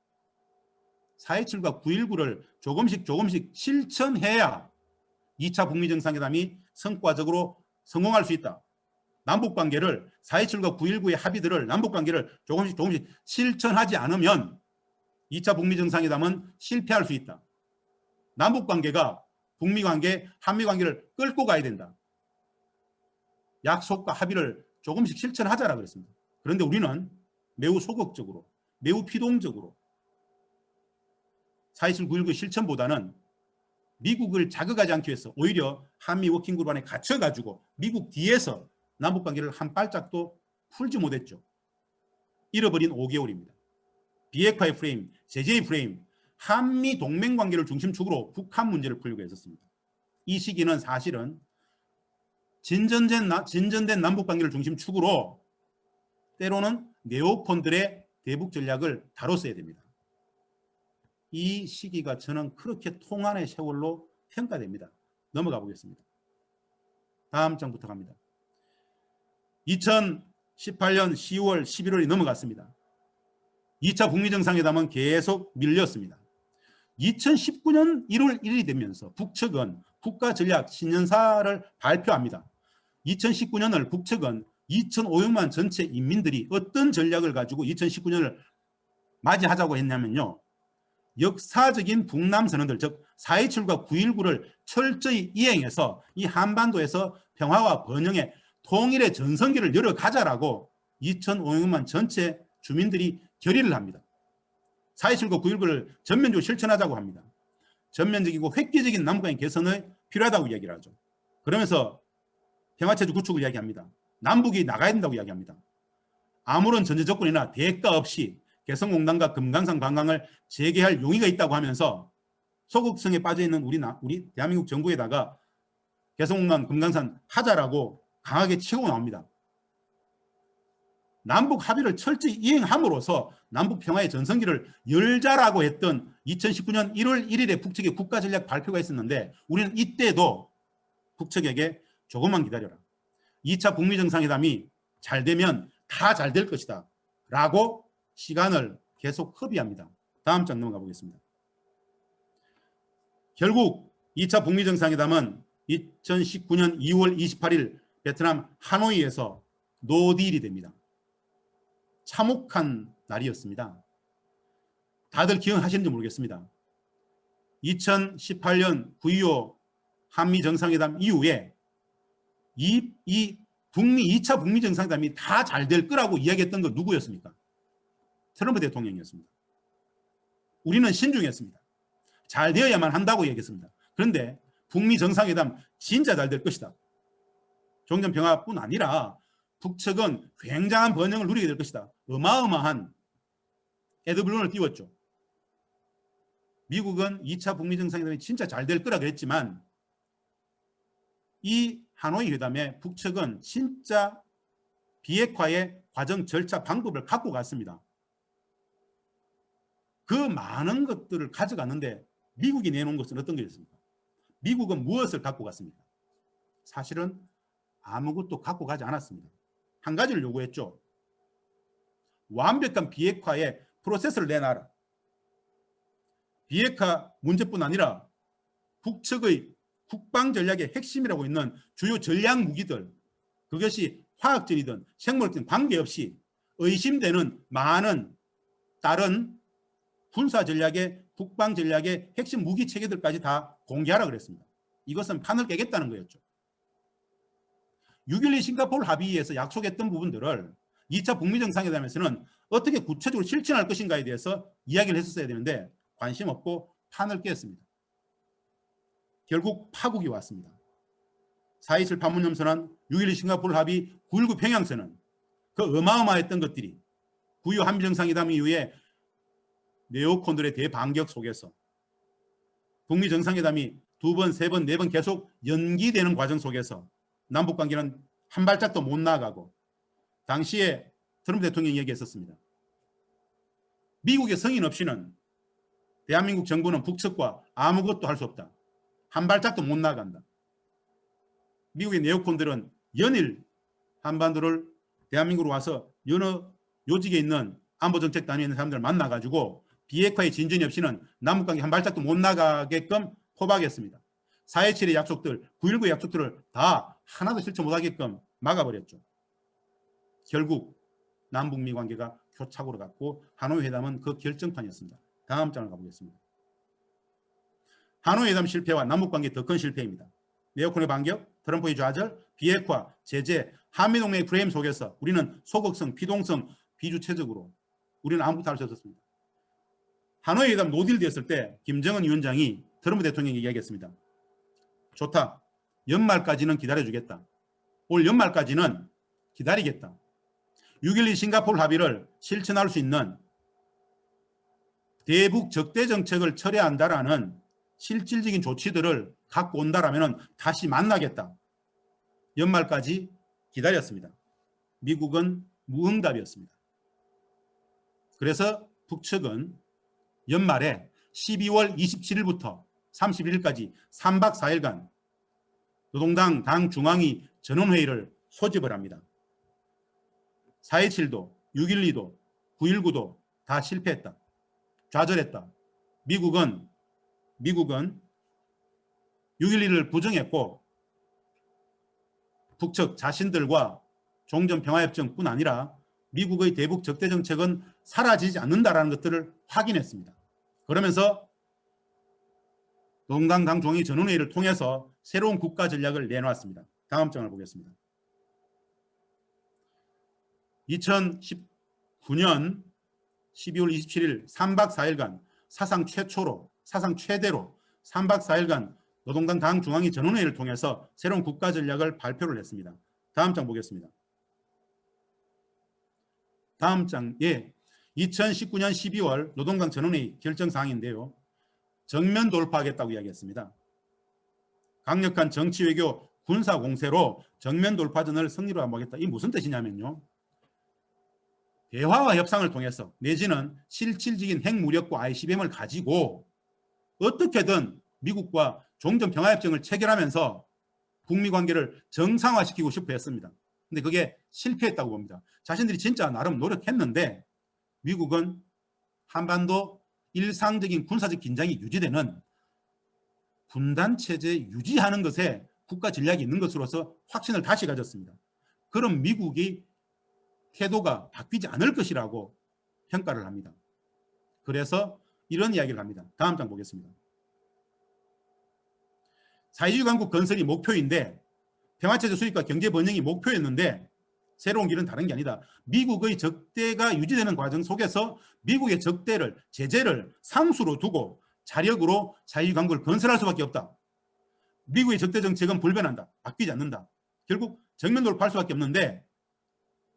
4.27과 9.19를 조금씩 실천해야 2차 북미 정상회담이 성과적으로 성공할 수 있다. 남북관계를 4.27과 9.19의 합의들을 남북관계를 조금씩 실천하지 않으면 2차 북미 정상회담은 실패할 수 있다. 남북관계가 북미관계, 한미관계를 끌고 가야 된다. 약속과 합의를 조금씩 실천하자라 그랬습니다. 그런데 우리는 매우 소극적으로, 매우 피동적으로 4.27, 9.19 실천보다는 미국을 자극하지 않기 위해서 오히려 한미 워킹그룹 안에 갇혀가지고 미국 뒤에서 남북관계를 한 발짝도 풀지 못했죠. 잃어버린 5개월입니다. 비핵화의 프레임, 제재의 프레임, 한미 동맹관계를 중심축으로 북한 문제를 풀려고 했었습니다. 이 시기는 사실은 진전된 남북관계를 중심축으로 때로는 네오콘들의 대북 전략을 다뤘어야 됩니다. 이 시기가 저는 그렇게 통한의 세월로 평가됩니다. 넘어가 보겠습니다. 다음 장부터 갑니다. 2018년 10월, 11월이 넘어갔습니다. 2차 북미 정상회담은 계속 밀렸습니다. 2019년 1월 1일이 되면서 북측은 국가전략 신년사를 발표합니다. 2019년을 북측은 2,500만 전체 인민들이 어떤 전략을 가지고 2019년을 맞이하자고 했냐면요. 역사적인 북남선언들, 즉 4.27과 9.19를 철저히 이행해서 이 한반도에서 평화와 번영의 통일의 전성기를 열어가자라고 2,500만 전체 주민들이 결의를 합니다. 4.27과 9.19를 전면적으로 실천하자고 합니다. 전면적이고 획기적인 남북간의 개선의 필요하다고 이야기를 하죠. 그러면서 평화체제 구축을 이야기합니다. 남북이 나가야 된다고 이야기합니다. 아무런 전제 조건이나 대가 없이 개성공단과 금강산 관광을 재개할 용의가 있다고 하면서 소극성에 빠져있는 우리 대한민국 정부에다가 개성공단, 금강산 하자라고 강하게 치고 나옵니다. 남북 합의를 철저히 이행함으로써 남북 평화의 전성기를 열자라고 했던 2019년 1월 1일에 북측의 국가전략 발표가 있었는데 우리는 이때도 북측에게 조금만 기다려라. 2차 북미 정상회담이 잘 되면 다 잘 될 것이다. 라고 시간을 계속 허비합니다. 다음 장 넘어가 보겠습니다. 결국 2차 북미 정상회담은 2019년 2월 28일 베트남 하노이에서 노딜이 됩니다. 참혹한 날이었습니다. 다들 기억하시는지 모르겠습니다. 2018년 9.25 한미 정상회담 이후에 북미 2차 북미 정상회담이 다 잘 될 거라고 이야기했던 건 누구였습니까? 트럼프 대통령이었습니다. 우리는 신중했습니다. 잘 되어야만 한다고 얘기했습니다. 그런데 북미 정상회담 진짜 잘 될 것이다. 종전평화뿐 아니라 북측은 굉장한 번영을 누리게 될 것이다. 어마어마한 에드블론을 띄웠죠. 미국은 2차 북미 정상회담이 진짜 잘 될 거라 그랬지만 이 하노이 회담에 북측은 진짜 비핵화의 과정, 절차, 방법을 갖고 갔습니다. 그 많은 것들을 가져갔는데 미국이 내놓은 것은 어떤 것이었습니까? 미국은 무엇을 갖고 갔습니까? 사실은 아무것도 갖고 가지 않았습니다. 한 가지를 요구했죠. 완벽한 비핵화의 프로세스를 내놔라. 비핵화 문제뿐 아니라 북측의 국방 전략의 핵심이라고 있는 주요 전략 무기들, 그것이 화학전이든 생물학전 관계없이 의심되는 많은 다른 군사 전략의 국방 전략의 핵심 무기 체계들까지 다 공개하라 그랬습니다. 이것은 판을 깨겠다는 거였죠. 6.12 싱가포르 합의에서 약속했던 부분들을 2차 북미 정상회담에서는 어떻게 구체적으로 실천할 것인가에 대해서 이야기를 했었어야 되는데 관심 없고 판을 깼습니다. 결국 파국이 왔습니다. 4.27 판문점선언, 6.12 싱가포르 합의, 9.19 평양선언, 그 어마어마했던 것들이 9.25 한미정상회담 이후에 네오콘들의 대반격 속에서 북미 정상회담이 2번, 3번, 4번 계속 연기되는 과정 속에서 남북관계는 한 발짝도 못 나가고 당시에 트럼프 대통령이 얘기했었습니다. 미국의 승인 없이는 대한민국 정부는 북측과 아무것도 할 수 없다. 한 발짝도 못 나간다. 미국의 네오콘들은 연일 한반도를 대한민국으로 와서 여러 요직에 있는 안보정책단위에 있는 사람들을 만나가지고 비핵화의 진전이 없이는 남북관계 한 발짝도 못 나가게끔 포박했습니다. 4.27의 약속들, 9.19의 약속들을 다 하나도 실천 못하게끔 막아버렸죠. 결국 남북미 관계가 교착으로 갔고 하노이 회담은 그 결정판이었습니다. 다음 장을 가보겠습니다. 하노이 회담 실패와 남북관계 더 큰 실패입니다. 네오콘의 반격, 트럼프의 좌절, 비핵화, 제재, 한미동맹의 프레임 속에서 우리는 소극성, 피동성, 비주체적으로 우리는 아무것도 할 수 없었습니다. 하노이 회담 노딜 됐을 때 김정은 위원장이 트럼프 대통령에게 이야기했습니다. 좋다. 연말까지는 기다려주겠다. 올 연말까지는 기다리겠다. 6.12 싱가포르 합의를 실천할 수 있는 대북 적대 정책을 철회한다라는 실질적인 조치들을 갖고 온다라면 다시 만나겠다. 연말까지 기다렸습니다. 미국은 무응답이었습니다. 그래서 북측은 연말에 12월 27일부터 31일까지 3박 4일간 노동당 당 중앙위 전원회의를 소집을 합니다. 4.27도, 6.12도, 9.19도 다 실패했다. 좌절했다. 미국은 6.12를 부정했고 북측 자신들과 종전평화협정뿐 아니라 미국의 대북 적대 정책은 사라지지 않는다라는 것들을 확인했습니다. 그러면서 노동당 당 중앙위 전원회의를 통해서 새로운 국가 전략을 내놓았습니다. 다음 장을 보겠습니다. 2019년 12월 27일 3박 4일간 사상 최초로, 사상 최대로 3박 4일간 노동당 당 중앙위 전원회의를 통해서 새로운 국가 전략을 발표를 했습니다. 다음 장 보겠습니다. 다음 장에 2019년 12월 노동당 전원회의 결정사항인데요. 정면 돌파하겠다고 이야기했습니다. 강력한 정치 외교 군사 공세로 정면 돌파전을 승리로 한보겠다. 이게 무슨 뜻이냐면요. 대화와 협상을 통해서 내지는 실질적인 핵무력과 ICBM을 가지고 어떻게든 미국과 종전평화협정을 체결하면서 북미 관계를 정상화시키고 싶어 했습니다. 근데 그게 실패했다고 봅니다. 자신들이 진짜 나름 노력했는데 미국은 한반도 일상적인 군사적 긴장이 유지되는 분단체제 유지하는 것에 국가 전략이 있는 것으로서 확신을 다시 가졌습니다. 그럼 미국이 태도가 바뀌지 않을 것이라고 평가를 합니다. 그래서 이런 이야기를 합니다. 다음 장 보겠습니다. 사회주의 강국 건설이 목표인데 평화체제 수립과 경제 번영이 목표였는데 새로운 길은 다른 게 아니다. 미국의 적대가 유지되는 과정 속에서 미국의 적대를 제재를 상수로 두고 자력으로 사회주의 강국을 건설할 수밖에 없다. 미국의 적대 정책은 불변한다. 바뀌지 않는다. 결국 정면 돌파할 수밖에 없는데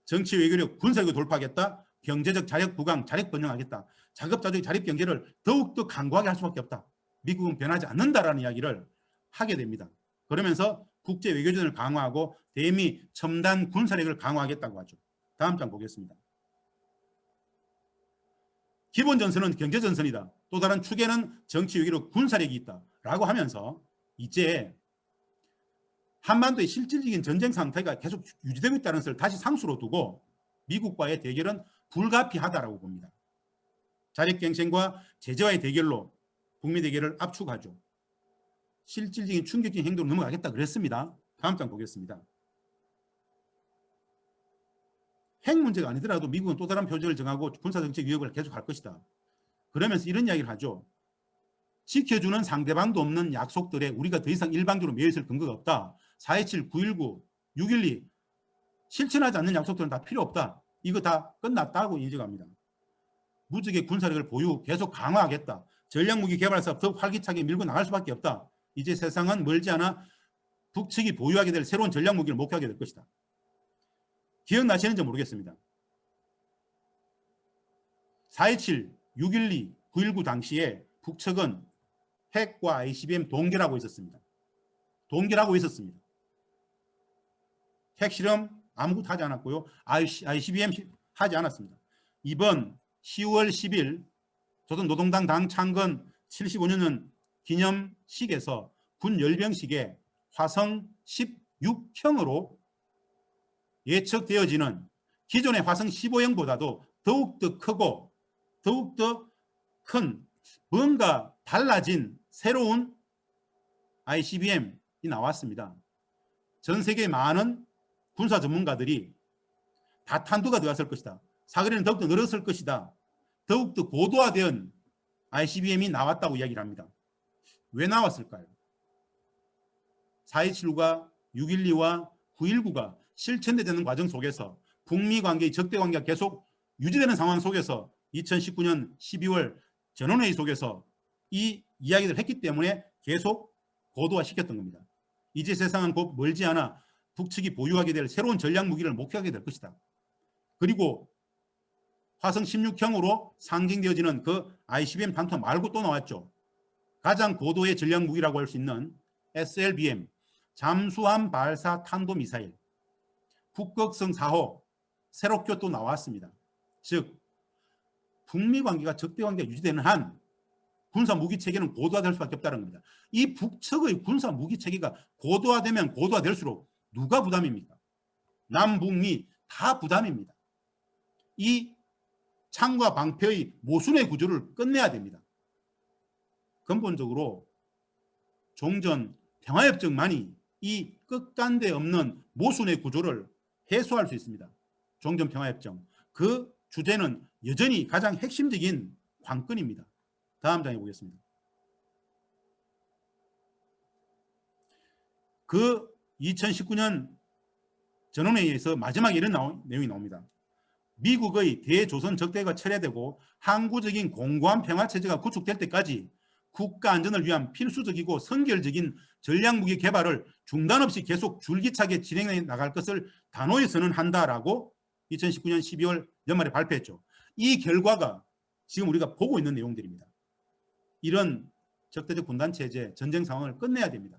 정치 외교력 군사력을 돌파하겠다. 경제적 자력 부강, 자력 번영하겠다. 자급자족 자립 경제를 더욱더 강구하게 할 수밖에 없다. 미국은 변하지 않는다라는 이야기를 하게 됩니다. 그러면서 국제 외교전을 강화하고 대미 첨단 군사력을 강화하겠다고 하죠. 다음 장 보겠습니다. 기본 전선은 경제 전선이다. 또 다른 축에는 정치 외교력 군사력이 있다. 라고 하면서 이제 한반도의 실질적인 전쟁 상태가 계속 유지되고 있다는 것을 다시 상수로 두고 미국과의 대결은 불가피하다라고 봅니다. 자력갱생과 제재와의 대결로 북미 대결을 압축하죠. 실질적인 충격적인 행동으로 넘어가겠다 그랬습니다. 다음 장 보겠습니다. 핵 문제가 아니더라도 미국은 또 다른 표적을 정하고 군사정책 위협을 계속할 것이다. 그러면서 이런 이야기를 하죠. 지켜주는 상대방도 없는 약속들에 우리가 더 이상 일방적으로 매여있을 근거가 없다. 4.27, 9.19, 6.12 실천하지 않는 약속들은 다 필요 없다. 이거 다 끝났다고 인정합니다. 무적의 군사력을 보유 계속 강화하겠다. 전략무기 개발 사업 더 활기차게 밀고 나갈 수밖에 없다. 이제 세상은 멀지 않아 북측이 보유하게 될 새로운 전략무기를 목표하게 될 것이다. 기억나시는지 모르겠습니다. 4.27, 6.12, 9.19 당시에 북측은 핵과 ICBM 동결하고 있었습니다. 핵실험 아무것도 하지 않았고요. ICBM 하지 않았습니다. 이번 10월 10일 조선노동당 당 창건 75주년 기념식에서 군 열병식에 화성 16형으로 예측되어지는 기존의 화성 15형보다도 더욱더 크고 더욱더 큰 뭔가 달라진 새로운 ICBM이 나왔습니다. 전 세계 많은 군사 전문가들이 다탄두가 들어갔을 것이다. 사거리는 더욱더 늘었을 것이다. 더욱더 고도화된 ICBM이 나왔다고 이야기를 합니다. 왜 나왔을까요? 4.27과 6.12와 9.19가 실천되는 과정 속에서 북미 관계의 적대 관계가 계속 유지되는 상황 속에서 2019년 12월 전원회의 속에서 이 이야기를 했기 때문에 계속 고도화시켰던 겁니다. 이제 세상은 곧 멀지 않아 북측이 보유하게 될 새로운 전략 무기를 목표하게 될 것이다. 그리고 화성 16형으로 상징되어지는 그 ICBM 탄도 말고 또 나왔죠. 가장 고도의 전략 무기라고 할 수 있는 SLBM, 잠수함 발사 탄도미사일, 북극성 4호 새롭게 또 나왔습니다. 즉 북미 관계가 적대 관계가 유지되는 한 군사 무기 체계는 고도화될 수밖에 없다는 겁니다. 이 북측의 군사 무기 체계가 고도화되면 고도화될수록 누가 부담입니까? 남북미 다 부담입니다. 이 창과 방패의 모순의 구조를 끝내야 됩니다. 근본적으로 종전 평화협정만이 이 끝간데 없는 모순의 구조를 해소할 수 있습니다. 종전 평화협정. 그 주제는 여전히 가장 핵심적인 관건입니다. 다음 장에 보겠습니다. 그 2019년 전원회의에서 마지막에 이런 내용이 나옵니다. 미국의 대조선 적대가 철회되고 항구적인 공고한 평화체제가 구축될 때까지 국가 안전을 위한 필수적이고 선결적인 전략무기 개발을 중단 없이 계속 줄기차게 진행해 나갈 것을 단호히 선언한다라고 2019년 12월 연말에 발표했죠. 이 결과가 지금 우리가 보고 있는 내용들입니다. 이런 적대적 분단 체제, 전쟁 상황을 끝내야 됩니다.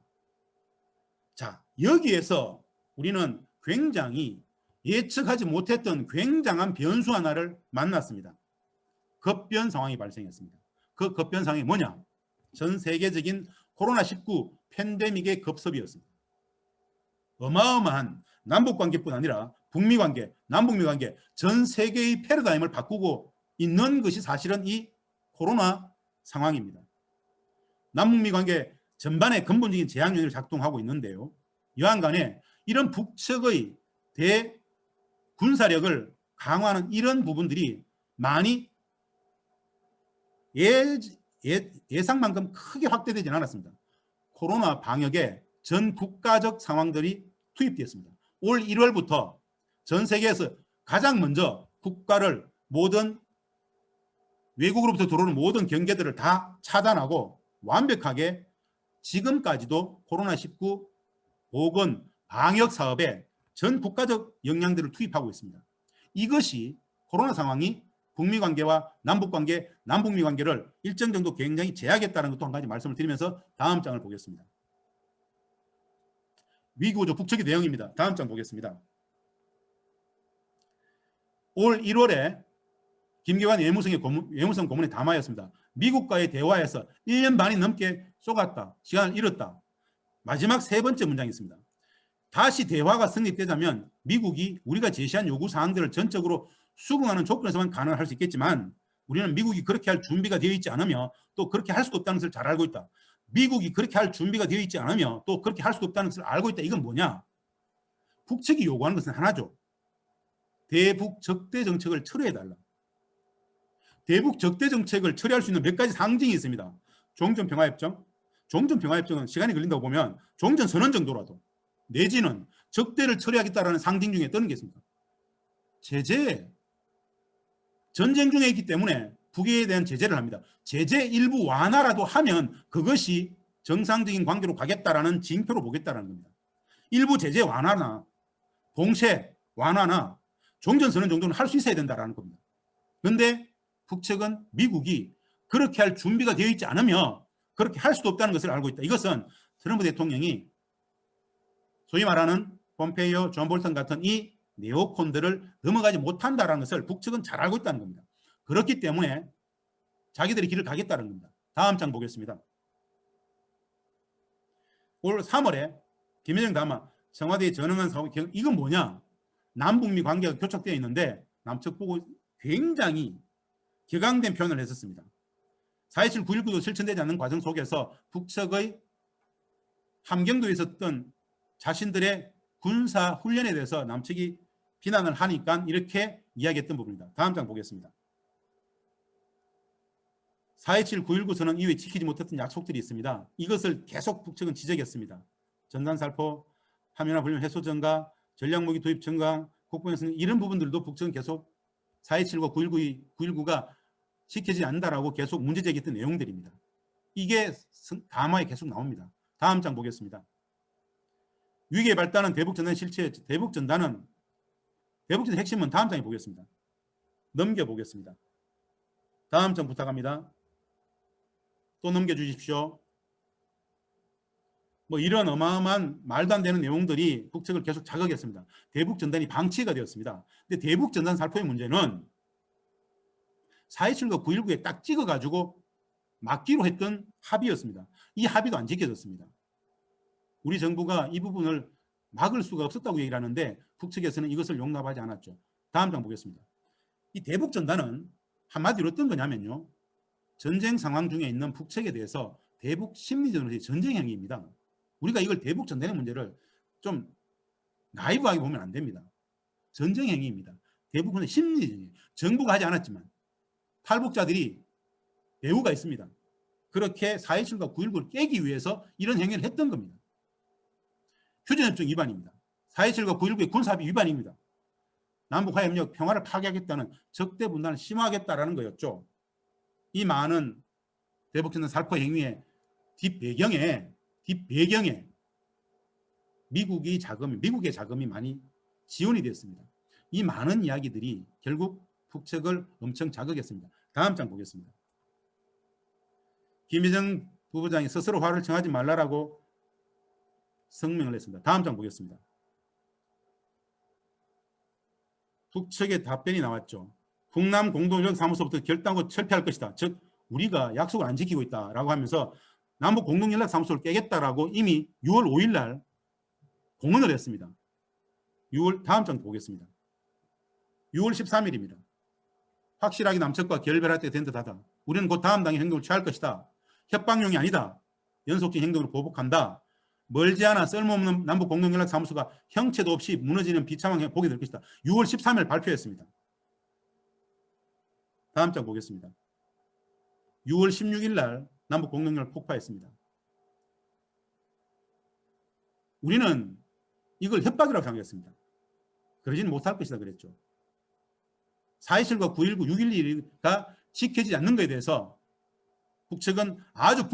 자, 여기에서 우리는 굉장히 예측하지 못했던 굉장한 변수 하나를 만났습니다. 급변 상황이 발생했습니다. 그 급변 상황이 뭐냐? 전 세계적인 코로나19 팬데믹의 급섭이었습니다. 어마어마한 남북관계뿐 아니라 북미관계, 남북미 관계 전 세계의 패러다임을 바꾸고 있는 것이 사실은 이 코로나 상황입니다. 남북미 관계 전반에 근본적인 제약 요인을 작동하고 있는데요. 여하간 간에 이런 북측의 대군사력을 강화하는 이런 부분들이 많이 예상만큼 크게 확대되지는 않았습니다. 코로나 방역에 전 국가적 상황들이 투입되었습니다. 올 1월부터 전 세계에서 가장 먼저 국가를 모든 외국으로부터 들어오는 모든 경계들을 다 차단하고 완벽하게 지금까지도 코로나19 보건 방역 사업에 전 국가적 역량들을 투입하고 있습니다. 이것이 코로나 상황이 북미 관계와 남북 관계, 남북미 관계를 일정 정도 굉장히 제약했다는 것도 한 가지 말씀을 드리면서 다음 장을 보겠습니다. 위기구조 북측의 내용입니다. 다음 장 보겠습니다. 올 1월에 김기환 외무성 고문의 담화였습니다. 미국과의 대화에서 1년 반이 넘게 쏘갔다. 시간을 잃었다. 마지막 세 번째 문장이 있습니다. 다시 대화가 성립되자면 미국이 우리가 제시한 요구사항들을 전적으로 수긍하는 조건에서만 가능할 수 있겠지만 우리는 미국이 그렇게 할 준비가 되어 있지 않으며 또 그렇게 할 수도 없다는 것을 잘 알고 있다. 미국이 그렇게 할 준비가 되어 있지 않으며 또 그렇게 할 수도 없다는 것을 알고 있다. 이건 뭐냐? 북측이 요구하는 것은 하나죠. 대북 적대 정책을 철회해달라. 대북 적대 정책을 처리할 수 있는 몇 가지 상징이 있습니다. 종전평화협정. 종전평화협정은 시간이 걸린다고 보면 종전선언 정도라도 내지는 적대를 처리하겠다라는 상징 중에 떠는 게 있습니다. 제재. 전쟁 중에 있기 때문에 북에 대한 제재를 합니다. 제재 일부 완화라도 하면 그것이 정상적인 관계로 가겠다라는 징표로 보겠다라는 겁니다. 일부 제재 완화나 봉쇄 완화나 종전선언 정도는 할 수 있어야 된다라는 겁니다. 그런데 북측은 미국이 그렇게 할 준비가 되어 있지 않으며 그렇게 할 수도 없다는 것을 알고 있다. 이것은 트럼프 대통령이 소위 말하는 폼페이오, 존 볼턴 같은 이 네오콘들을 넘어가지 못한다는 것을 북측은 잘 알고 있다는 겁니다. 그렇기 때문에 자기들의 길을 가겠다는 겁니다. 다음 장 보겠습니다. 올 3월에 김여정 담화 청와대에 전응한 사업, 이건 뭐냐? 남북미 관계가 교착되어 있는데 남측 보고 굉장히 격앙된 표현을 했었습니다. 4.27 9.19도 실천되지 않는 과정 속에서 북측의 함경도에 있었던 자신들의 군사 훈련에 대해서 남측이 비난을 하니까 이렇게 이야기했던 부분입니다. 다음 장 보겠습니다. 4.27 9.19 선언 이후에 지키지 못했던 약속들이 있습니다. 이것을 계속 북측은 지적했습니다. 전단살포, 함연화 불륜 해소 증가, 전략무기 도입 증가, 국방에서는 이런 부분들도 북측은 계속 4.27과 9.19가 지켜지지 않는다라고 계속 문제 제기했던 내용들입니다. 이게 담화에 계속 나옵니다. 다음 장 보겠습니다. 위기에 발단한 대북전단 실체, 대북전단 핵심은 다음 장에 보겠습니다. 넘겨보겠습니다. 다음 장 부탁합니다. 또 넘겨주십시오. 뭐 이런 어마어마한 말도 안 되는 내용들이 북측을 계속 자극했습니다. 대북전단이 방치가 되었습니다. 근데 대북전단 살포의 문제는 4.27과 9.19에 딱 찍어가지고 막기로 했던 합의였습니다. 이 합의도 안 지켜졌습니다. 우리 정부가 이 부분을 막을 수가 없었다고 얘기를 하는데 북측에서는 이것을 용납하지 않았죠. 다음 장 보겠습니다. 이 대북전단은 한마디로 어떤 거냐면요. 전쟁 상황 중에 있는 북측에 대해서 대북 심리전으로의 전쟁 행위입니다. 우리가 이걸 대북전단의 문제를 좀 나이브하게 보면 안 됩니다. 전쟁 행위입니다. 대북은 심리전이에요. 정부가 하지 않았지만 탈북자들이 배후가 있습니다. 그렇게 4.27과 9.19를 깨기 위해서 이런 행위를 했던 겁니다. 휴전협정 위반입니다. 4.27과 9.19의 군사합의 위반입니다. 남북화협력 평화를 파괴하겠다는 적대 분단을 심화하겠다라는 거였죠. 이 많은 대북전단 살포 행위의 뒷배경에 미국의 자금이 많이 지원이 됐습니다. 이 많은 이야기들이 결국 북측을 엄청 자극했습니다. 다음 장 보겠습니다. 김여정 부부장이 스스로 화를 청하지 말라라고 성명을 했습니다. 다음 장 보겠습니다. 북측의 답변이 나왔죠. 북남 공동연락사무소부터 결단하고 철폐할 것이다. 즉 우리가 약속을 안 지키고 있다라고 하면서 남북 공동연락사무소를 깨겠다라고 이미 6월 5일 날 공언을 했습니다. 다음 장 보겠습니다. 6월 13일입니다. 확실하게 남측과 결별할 때 된 듯하다. 우리는 곧 다음 당의 행동을 취할 것이다. 협박용이 아니다. 연속적인 행동으로 보복한다. 멀지 않아 쓸모없는 남북 공동연락사무소가 형체도 없이 무너지는 비참한 보게 될 것이다. 6월 13일 발표했습니다. 다음 장 보겠습니다. 6월 16일 날 남북 공동연락 폭파했습니다. 우리는 이걸 협박이라고 생각했습니다. 그러지는 못할 것이다 그랬죠. 4.27과 9.19, 6.12가 지켜지지 않는 것에 대해서 북측은 아주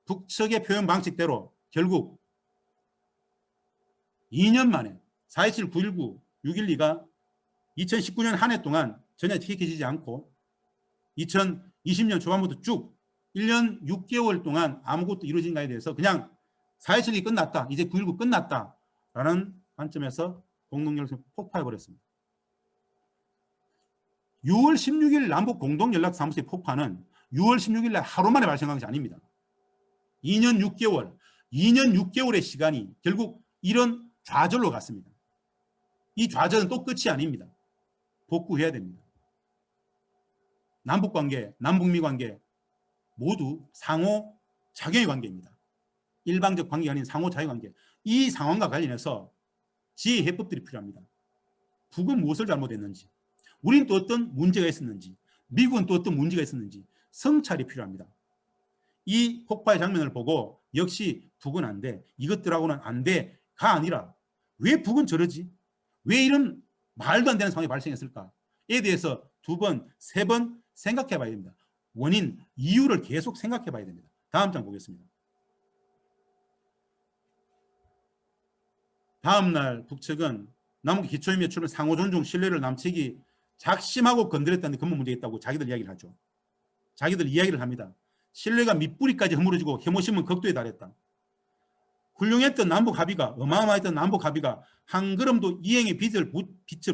북측의 표현 방식대로 결국 2년 만에 4.27, 9.19, 6.12가 2019년 한 해 동안 전혀 지켜지지 않고 2020년 초반부터 쭉 1년 6개월 동안 아무것도 이루어진 것에 대해서 그냥 4.27이 끝났다. 이제 9.19 끝났다라는 관점에서 공동연락사무소 폭파해버렸습니다. 6월 16일 남북 공동연락사무소의 폭파는 6월 16일 날 하루 만에 발생한 것이 아닙니다. 2년 6개월의 시간이 결국 이런 좌절로 갔습니다. 이 좌절은 또 끝이 아닙니다. 복구해야 됩니다. 남북관계, 남북미 관계 모두 상호 작용의 관계입니다. 일방적 관계가 아닌 상호 작용 관계. 이 상황과 관련해서 지혜 해법들이 필요합니다. 북은 무엇을 잘못했는지, 우리는 또 어떤 문제가 있었는지, 미국은 또 어떤 문제가 있었는지 성찰이 필요합니다. 이 폭파의 장면을 보고 역시 북은 안 돼, 이것들하고는 안 돼가 아니라 왜 북은 저러지? 왜 이런 말도 안 되는 상황이 발생했을까에 대해서 2번, 3번 생각해 봐야 됩니다. 원인, 이유를 계속 생각해 봐야 됩니다. 다음 장 보겠습니다. 다음 날 북측은 남북 기초협의회 출범 상호 존중 신뢰를 남측이 작심하고 건드렸다는 근본 문제가 있다고 자기들 이야기를 하죠. 자기들 이야기를 합니다. 신뢰가 밑뿌리까지 허물어지고 혐오심은 극도에 달했다. 훌륭했던 남북 합의가, 어마어마했던 남북 합의가 한 걸음도 이행의 빛을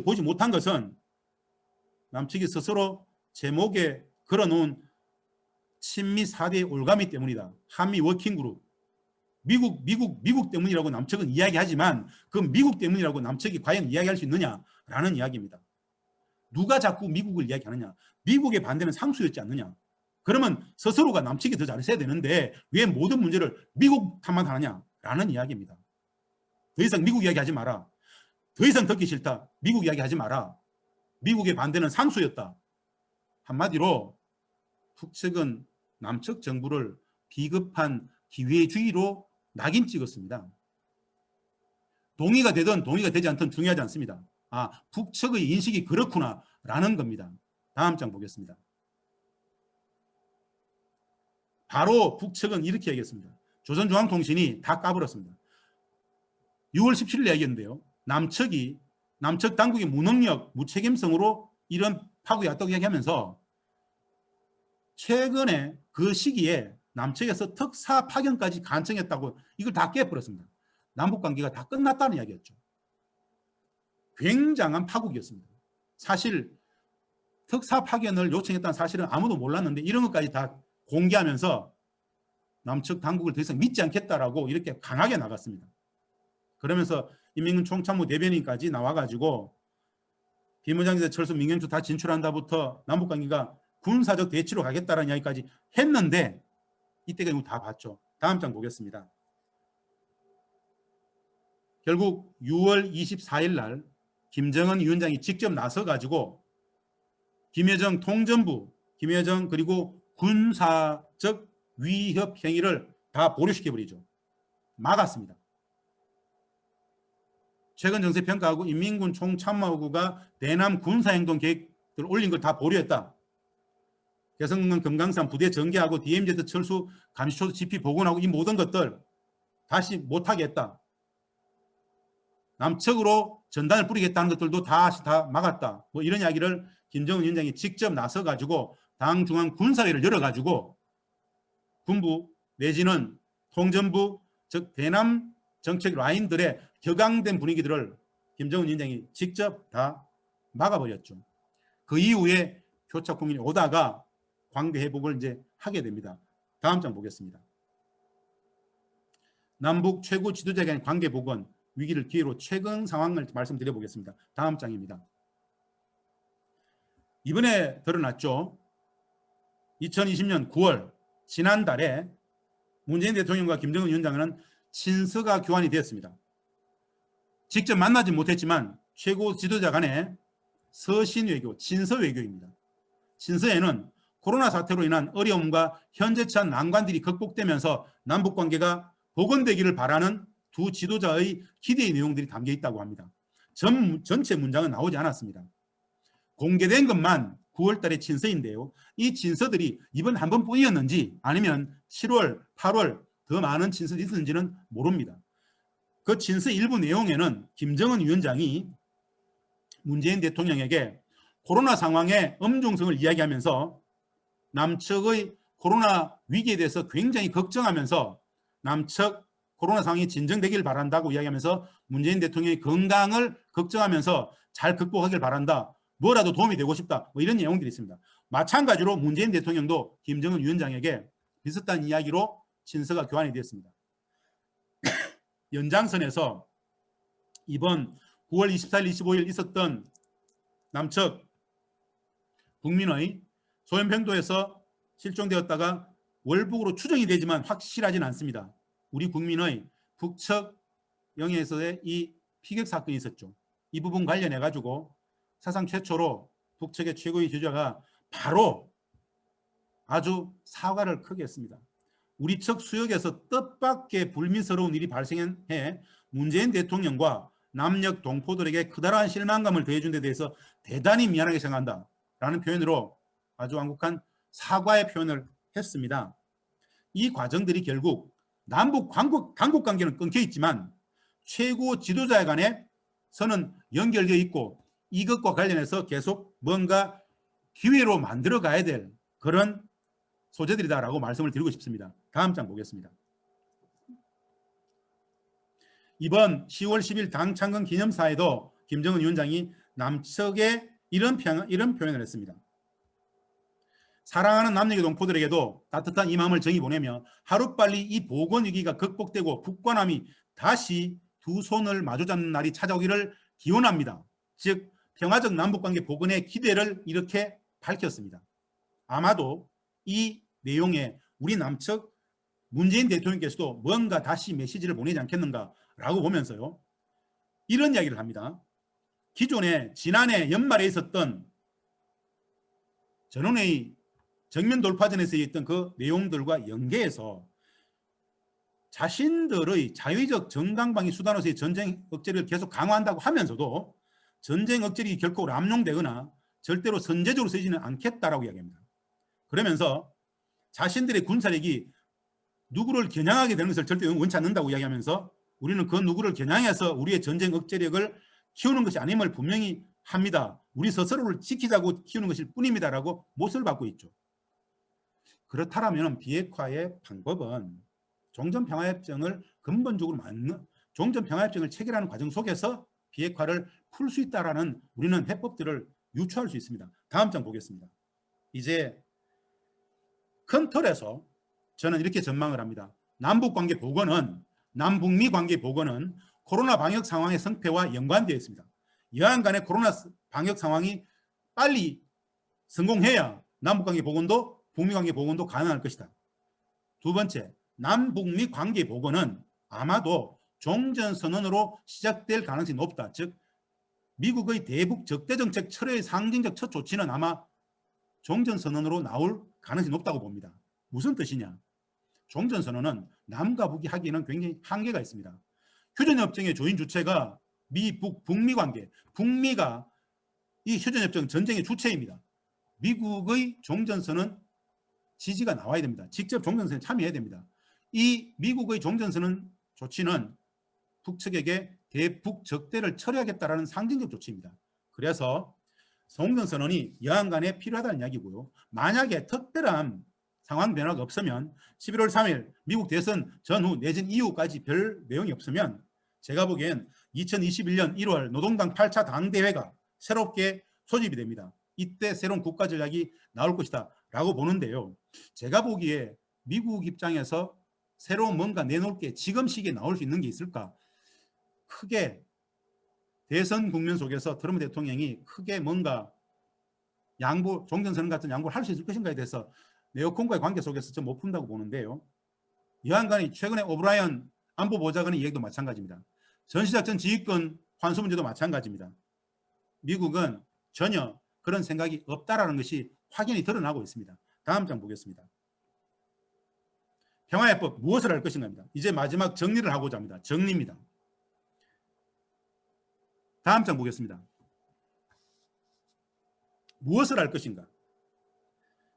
보지 못한 것은 남측이 스스로 제목에 걸어놓은 친미 4대의 올가미 때문이다. 한미 워킹그룹. 미국 때문이라고 남측은 이야기하지만 그 미국 때문이라고 남측이 과연 이야기할 수 있느냐라는 이야기입니다. 누가 자꾸 미국을 이야기하느냐. 미국의 반대는 상수였지 않느냐. 그러면 스스로가 남측이 더 잘했어야 되는데 왜 모든 문제를 미국 탓만 하느냐라는 이야기입니다. 더 이상 미국 이야기하지 마라. 더 이상 듣기 싫다. 미국 이야기하지 마라. 미국의 반대는 상수였다. 한마디로 북측은 남측 정부를 비겁한 기회주의로 낙인 찍었습니다. 동의가 되든 동의가 되지 않든 중요하지 않습니다. 아, 북측의 인식이 그렇구나 라는 겁니다. 다음 장 보겠습니다. 바로 북측은 이렇게 얘기했습니다. 조선중앙통신이 다 까불었습니다. 6월 17일 얘기했는데요. 남측 당국의 무능력, 무책임성으로 이런 파국이 왔다고 얘기하면서 최근에 그 시기에 남측에서 특사 파견까지 간청했다고 이걸 다 깨버렸습니다. 남북관계가 다 끝났다는 이야기였죠. 굉장한 파국이었습니다. 사실 특사 파견을 요청했다는 사실은 아무도 몰랐는데 이런 것까지 다 공개하면서 남측 당국을 더 이상 믿지 않겠다라고 이렇게 강하게 나갔습니다. 그러면서 인민군 총참모 대변인까지 나와가지고 비무장지대 철수 민경ቹ 다 진출한다부터 남북관계가 군사적 대치로 가겠다라는 이야기까지 했는데 이때가 다 봤죠. 다음 장 보겠습니다. 결국 6월 24일 날 김정은 위원장이 직접 나서가지고 김여정 통전부, 김여정 그리고 군사적 위협 행위를 다 보류시켜버리죠. 막았습니다. 최근 정세평가하고 인민군 총참모부가 대남 군사행동 계획을 올린 걸 다 보류했다. 개성공단 금강산 부대 전개하고 DMZ 철수 감시초소 집피 복원하고 이 모든 것들 다시 못하게 했다. 남측으로 전단을 뿌리겠다는 것들도 다시 다 막았다. 뭐 이런 이야기를 김정은 위원장이 직접 나서 가지고 당 중앙 군사회를 열어 가지고 군부 내지는 통전부 즉 대남 정책 라인들의 격앙된 분위기들을 김정은 위원장이 직접 다 막아버렸죠. 그 이후에 교착 국민이 오다가 관계 회복을 이제 하게 됩니다. 다음 장 보겠습니다. 남북 최고 지도자 간의 관계 복원 위기를 기회로 최근 상황을 말씀드려 보겠습니다. 다음 장입니다. 이번에 드러났죠. 2020년 9월 지난달에 문재인 대통령과 김정은 위원장은 친서가 교환이 되었습니다. 직접 만나지 못했지만 최고 지도자 간의 서신 외교, 친서 외교입니다. 친서에는 코로나 사태로 인한 어려움과 현재처한 난관들이 극복되면서 남북 관계가 복원되기를 바라는 두 지도자의 기대의 내용들이 담겨 있다고 합니다. 전체 문장은 나오지 않았습니다. 공개된 것만 9월 달의 친서인데요. 이 친서들이 이번 한 번뿐이었는지 아니면 7월, 8월 더 많은 친서들이 있었는지는 모릅니다. 그 친서 일부 내용에는 김정은 위원장이 문재인 대통령에게 코로나 상황의 엄중성을 이야기하면서 남측의 코로나 위기에 대해서 굉장히 걱정하면서 남측 코로나 상황이 진정되길 바란다고 이야기하면서 문재인 대통령의 건강을 걱정하면서 잘 극복하길 바란다. 뭐라도 도움이 되고 싶다. 뭐 이런 내용들이 있습니다. 마찬가지로 문재인 대통령도 김정은 위원장에게 비슷한 이야기로 친서가 교환이 되었습니다. 연장선에서 이번 9월 24일, 25일 있었던 남측 국민의 소연평도에서 실종되었다가 월북으로 추정이 되지만 확실하지는 않습니다. 우리 국민의 북측 영해에서의 이 피격 사건이 있었죠. 이 부분 관련해 가지고 사상 최초로 북측의 최고의 지도자가 바로 아주 사과를 크게 했습니다. 우리 측 수역에서 뜻밖의 불미스러운 일이 발생해 문재인 대통령과 남녘 동포들에게 커다란 실망감을 더해준 데 대해서 대단히 미안하게 생각한다 라는 표현으로 아주 완곡한 사과의 표현을 했습니다. 이 과정들이 결국 남북 당국 관계는 끊겨 있지만 최고 지도자 간에 선은 연결되어 있고 이것과 관련해서 계속 뭔가 기회로 만들어 가야 될 그런 소재들이다라고 말씀을 드리고 싶습니다. 다음 장 보겠습니다. 이번 10월 10일 당 창건 기념사에도 김정은 위원장이 남측에 이런 표현을 했습니다. 사랑하는 남녘의 동포들에게도 따뜻한 이 마음을 정의 보내며 하루빨리 이 보건 위기가 극복되고 북과 남이 다시 두 손을 마주잡는 날이 찾아오기를 기원합니다. 즉 평화적 남북관계 복원의 기대를 이렇게 밝혔습니다. 아마도 이 내용에 우리 남측 문재인 대통령께서도 뭔가 다시 메시지를 보내지 않겠는가라고 보면서요. 이런 이야기를 합니다. 기존에 지난해 연말에 있었던 전원회의 정면 돌파전에서 있던 그 내용들과 연계해서 자신들의 자위적 정당방위 수단으로서의 전쟁 억제를 계속 강화한다고 하면서도 전쟁 억제력이 결코 남용되거나 절대로 선제적으로 쓰지는 않겠다라고 이야기합니다. 그러면서 자신들의 군사력이 누구를 겨냥하게 되는 것을 절대 원치 않는다고 이야기하면서 우리는 그 누구를 겨냥해서 우리의 전쟁 억제력을 키우는 것이 아님을 분명히 합니다. 우리 스스로를 지키자고 키우는 것일 뿐입니다라고 못을 받고 있죠. 그렇다면 비핵화의 방법은 종전평화협정을 근본적으로 맞는 종전평화협정을 체결하는 과정 속에서 비핵화를 풀 수 있다라는 우리는 해법들을 유추할 수 있습니다. 다음 장 보겠습니다. 이제 큰 틀에서 저는 이렇게 전망을 합니다. 남북관계 복원은 남북미 관계 복원은 코로나 방역 상황의 성패와 연관되어 있습니다. 여한 간의 코로나 방역 상황이 빨리 성공해야 남북관계 복원도 북미관계 복원도 가능할 것이다. 두 번째, 남북미 관계 복원은 아마도 종전선언으로 시작될 가능성이 높다. 즉 미국의 대북 적대정책 철회의 상징적 첫 조치는 아마 종전선언으로 나올 가능성이 높다고 봅니다. 무슨 뜻이냐? 종전선언은 남과 북이 하기에는 굉장히 한계가 있습니다. 휴전협정의 조인 주체가 미, 북, 북미 관계, 북미가 이 휴전협정 전쟁의 주체입니다. 미국의 종전선언 지지가 나와야 됩니다. 직접 종전선언에 참여해야 됩니다. 이 미국의 종전선언 조치는 북측에게 대북 적대를 처리하겠다라는 상징적 조치입니다. 그래서 종전선언이 여한 간에 필요하다는 이야기고요. 만약에 특별한 상황 변화가 없으면 11월 3일 미국 대선 전후 내전 이후까지 별 내용이 없으면 제가 보기엔 2021년 1월 노동당 8차 당대회가 새롭게 소집이 됩니다. 이때 새로운 국가 전략이 나올 것이다 라고 보는데요. 제가 보기에 미국 입장에서 새로운 뭔가 내놓을 게 지금 시기에 나올 수 있는 게 있을까? 크게 대선 국면 속에서 트럼프 대통령이 크게 뭔가 양보, 종전선언 같은 양보를 할 수 있을 것인가에 대해서 네오콘과의 관계 속에서 좀 못 푼다고 보는데요. 여한 간에 최근에 오브라이언 안보보좌관의 이야기도 마찬가지입니다. 전시작전 지휘권 환수 문제도 마찬가지입니다. 미국은 전혀 그런 생각이 없다라는 것이 확연히 드러나고 있습니다. 다음 장 보겠습니다. 평화해법 무엇을 할 것인가입니다. 이제 마지막 정리를 하고자 합니다. 정리입니다. 다음 장 보겠습니다. 무엇을 할 것인가?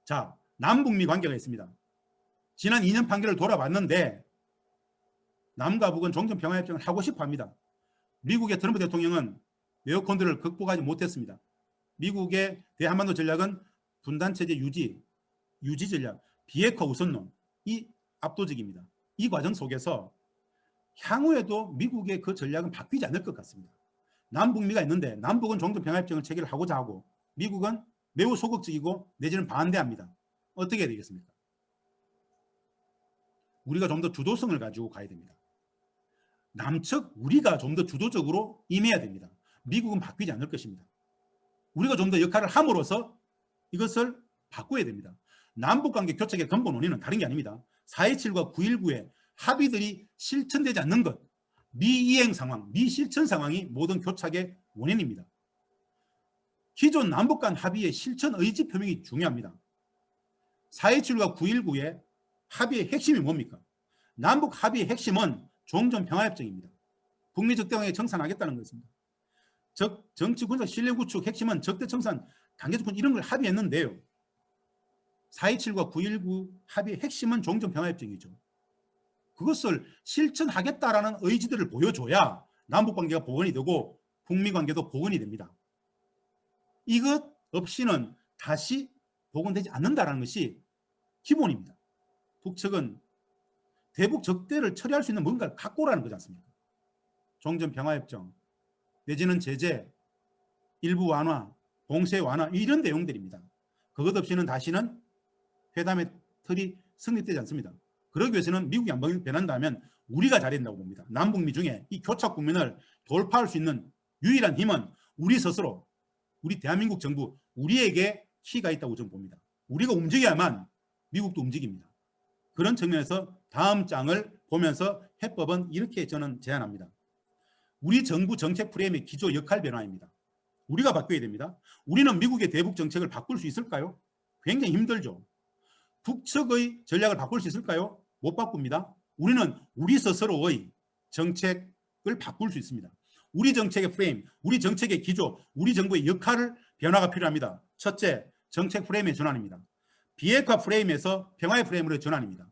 자, 남북미 관계가 있습니다. 지난 2년 판결을 돌아봤는데 남과 북은 종전평화협정을 하고 싶어 합니다. 미국의 트럼프 대통령은 네오콘들을 극복하지 못했습니다. 미국의 대한반도 전략은 분단체제 유지 전략, 비핵화 우선론, 이 압도적입니다. 이 과정 속에서 향후에도 미국의 그 전략은 바뀌지 않을 것 같습니다. 남북미가 있는데 남북은 종전평화협정을 체결을 하고자 하고 미국은 매우 소극적이고 내지는 반대합니다. 어떻게 해야 되겠습니까? 우리가 좀 더 주도성을 가지고 가야 됩니다. 남측 우리가 좀 더 주도적으로 임해야 됩니다. 미국은 바뀌지 않을 것입니다. 우리가 좀 더 역할을 함으로써 이것을 바꿔야 됩니다. 남북관계 교착의 근본 원인은 다른 게 아닙니다. 4.27과 9.19의 합의들이 실천되지 않는 것, 미이행 상황, 미실천 상황이 모든 교착의 원인입니다. 기존 남북 간 합의의 실천 의지 표명이 중요합니다. 4.27과 9.19의 합의의 핵심이 뭡니까? 남북 합의의 핵심은 종전평화협정입니다. 북미 적대관계 청산하겠다는 것입니다. 정치 군사 신뢰 구축 핵심은 적대 청산, 단계주권 이런 걸 합의했는데요. 4.27과 9.19 합의의 핵심은 종전평화협정이죠. 그것을 실천하겠다라는 의지들을 보여줘야 남북관계가 복원이 되고 북미관계도 복원이 됩니다. 이것 없이는 다시 복원되지 않는다는 것이 기본입니다. 북측은 대북 적대를 처리할 수 있는 뭔가를 갖고 오라는 거지 않습니까? 종전평화협정 내지는 제재, 일부 완화, 봉쇄 완화 이런 내용들입니다. 그것 없이는 다시는 회담의 틀이 성립되지 않습니다. 그러기 위해서는 미국이 안 변한다면 우리가 잘해야 된다고 봅니다. 남북미 중에 이 교착 국면을 돌파할 수 있는 유일한 힘은 우리 스스로, 우리 대한민국 정부, 우리에게 키가 있다고 저는 봅니다. 우리가 움직여야만 미국도 움직입니다. 그런 측면에서 다음 장을 보면서 해법은 이렇게 저는 제안합니다. 우리 정부 정책 프레임의 기조 역할 변화입니다. 우리가 바뀌어야 됩니다. 우리는 미국의 대북 정책을 바꿀 수 있을까요? 굉장히 힘들죠. 북측의 전략을 바꿀 수 있을까요? 못 바꿉니다. 우리는 우리 스스로의 정책을 바꿀 수 있습니다. 우리 정책의 프레임, 우리 정책의 기조, 우리 정부의 역할을 변화가 필요합니다. 첫째, 정책 프레임의 전환입니다. 비핵화 프레임에서 평화의 프레임으로 전환입니다.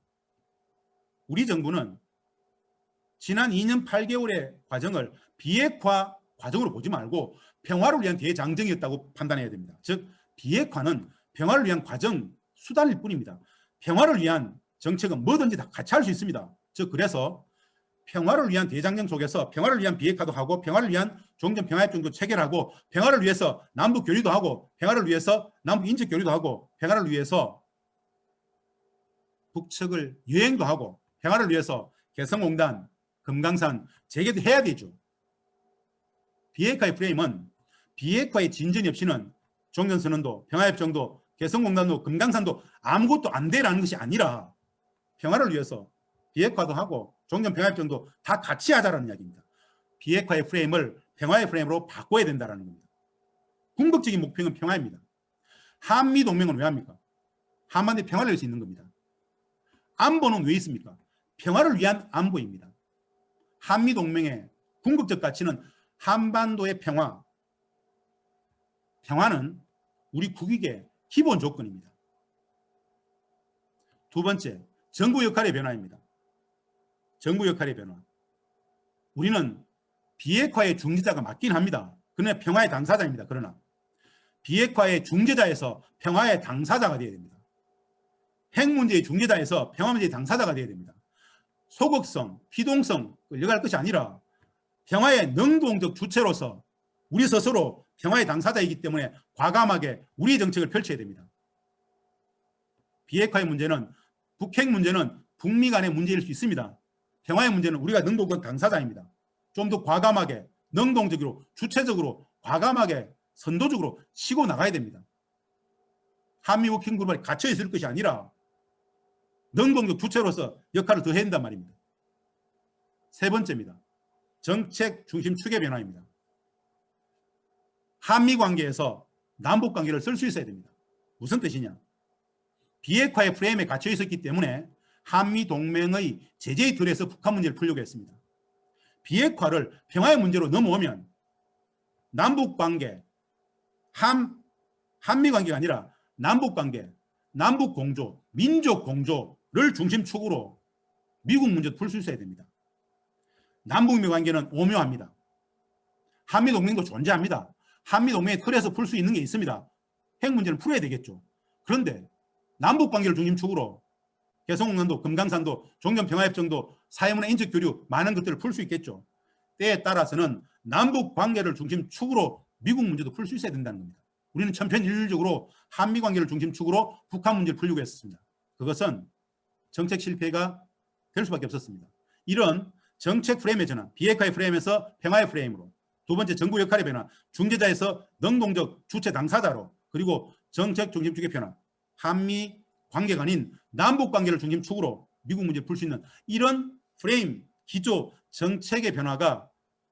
우리 정부는 지난 2년 8개월의 과정을 비핵화 과정으로 보지 말고 평화를 위한 대장정이었다고 판단해야 됩니다. 즉 비핵화는 평화를 위한 과정, 수단일 뿐입니다. 평화를 위한 정책은 뭐든지 다 같이 할 수 있습니다. 즉 그래서 평화를 위한 대장정 속에서 평화를 위한 비핵화도 하고 평화를 위한 종전평화협정도 체결하고 평화를 위해서 남북 교류도 하고 평화를 위해서 남북 인적 교류도 하고 평화를 위해서 북측을 유행도 하고 평화를 위해서 개성공단, 금강산 재개도 해야 되죠. 비핵화의 프레임은 비핵화의 진전이 없이는 종전선언도 평화협정도 개성공단도 금강산도 아무것도 안 되라는 것이 아니라 평화를 위해서 비핵화도 하고 종전평화협정도 다 같이 하자라는 이야기입니다. 비핵화의 프레임을 평화의 프레임으로 바꿔야 된다는 겁니다. 궁극적인 목표는 평화입니다. 한미동맹은 왜 합니까? 한반도에 평화를 위해서 있는 겁니다. 안보는 왜 있습니까? 평화를 위한 안보입니다. 한미동맹의 궁극적 가치는 한반도의 평화. 평화는 우리 국익의 기본 조건입니다. 두 번째, 정부 역할의 변화입니다. 정부 역할의 변화. 우리는 비핵화의 중재자가 맞긴 합니다. 그러나 평화의 당사자입니다. 그러나 비핵화의 중재자에서 평화의 당사자가 되어야 됩니다. 핵 문제의 중재자에서 평화 문제의 당사자가 되어야 됩니다. 소극성, 피동성을 열어갈 것이 아니라 평화의 능동적 주체로서 우리 스스로 평화의 당사자이기 때문에 과감하게 우리의 정책을 펼쳐야 됩니다. 비핵화의 문제는, 북핵 문제는 북미 간의 문제일 수 있습니다. 평화의 문제는 우리가 능동적 당사자입니다. 좀 더 과감하게, 능동적으로, 주체적으로, 과감하게, 선도적으로 치고 나가야 됩니다. 한미 워킹 그룹에 갇혀 있을 것이 아니라 능동적 주체로서 역할을 더 해야 된단 말입니다. 세 번째입니다. 정책 중심 축의 변화입니다. 한미 관계에서 남북 관계를 쓸 수 있어야 됩니다. 무슨 뜻이냐? 비핵화의 프레임에 갇혀 있었기 때문에 한미 동맹의 제재의 틀에서 북한 문제를 풀려고 했습니다. 비핵화를 평화의 문제로 넘어오면 남북 관계, 한미 관계가 아니라 남북 관계, 남북 공조, 민족 공조를 중심축으로 미국 문제도 풀 수 있어야 됩니다. 남북미 관계는 오묘합니다. 한미 동맹도 존재합니다. 한미 동맹의 틀에서 풀 수 있는 게 있습니다. 핵 문제는 풀어야 되겠죠. 그런데 남북 관계를 중심축으로 개성공단도, 금강산도, 종전평화협정도, 사회문화 인적 교류 많은 것들을 풀 수 있겠죠. 때에 따라서는 남북 관계를 중심축으로 미국 문제도 풀 수 있어야 된다는 겁니다. 우리는 천편일률적으로 한미 관계를 중심축으로 북한 문제를 풀려고 했었습니다. 그것은 정책 실패가 될 수밖에 없었습니다. 이런 정책 프레임의 전환, 비핵화의 프레임에서 평화의 프레임으로, 두 번째 정부 역할의 변화, 중재자에서 능동적 주체 당사자로, 그리고 정책 중심축의 변화, 한미 관계가 아닌 남북 관계를 중심축으로 미국 문제를 풀 수 있는 이런 프레임, 기조, 정책의 변화가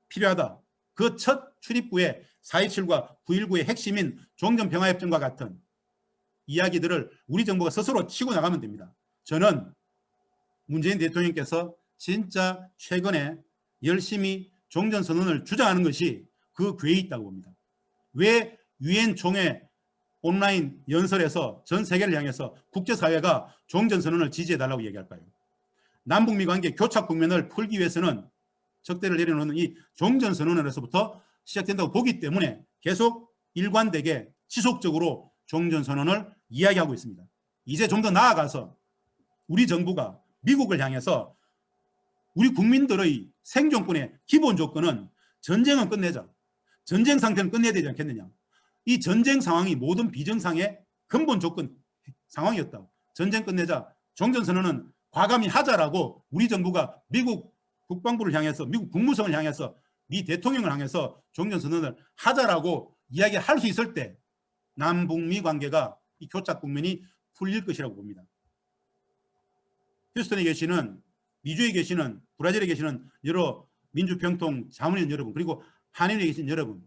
필요하다. 그 첫 출입구에 4.27과 9.19의 핵심인 종전평화협정과 같은 이야기들을 우리 정부가 스스로 치고 나가면 됩니다. 저는 문재인 대통령께서 진짜 최근에 열심히 종전선언을 주장하는 것이 그 궤에 있다고 봅니다. 왜 유엔 총회 온라인 연설에서 전 세계를 향해서 국제사회가 종전선언을 지지해달라고 얘기할까요? 남북미 관계 교착 국면을 풀기 위해서는 척대를 내려놓는 이 종전선언에서부터 시작된다고 보기 때문에 계속 일관되게 지속적으로 종전선언을 이야기하고 있습니다. 이제 좀 더 나아가서 우리 정부가 미국을 향해서 우리 국민들의 생존권의 기본 조건은 전쟁은 끝내자. 전쟁 상태는 끝내야 되지 않겠느냐. 이 전쟁 상황이 모든 비정상의 근본 조건 상황이었다. 전쟁 끝내자. 종전선언은 과감히 하자라고 우리 정부가 미국 국방부를 향해서, 미국 국무성을 향해서, 미 대통령을 향해서 종전선언을 하자라고 이야기할 수 있을 때 남북미 관계가 이 교착 국면이 풀릴 것이라고 봅니다. 휴스턴에 계시는, 미주에 계시는, 브라질에 계시는 여러 민주평통 자문위원 여러분, 그리고 한인에 계신 여러분,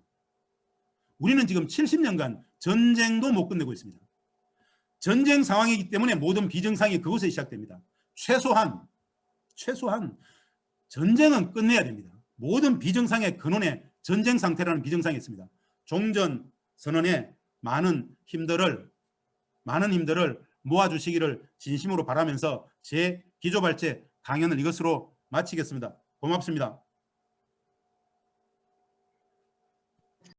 우리는 지금 70년간 전쟁도 못 끝내고 있습니다. 전쟁 상황이기 때문에 모든 비정상이 그곳에 시작됩니다. 최소한 전쟁은 끝내야 됩니다. 모든 비정상의 근원에 전쟁 상태라는 비정상이 있습니다. 종전 선언에 많은 힘들을 모아주시기를 진심으로 바라면서 제 기조발제 강연을 이것으로 마치겠습니다. 고맙습니다.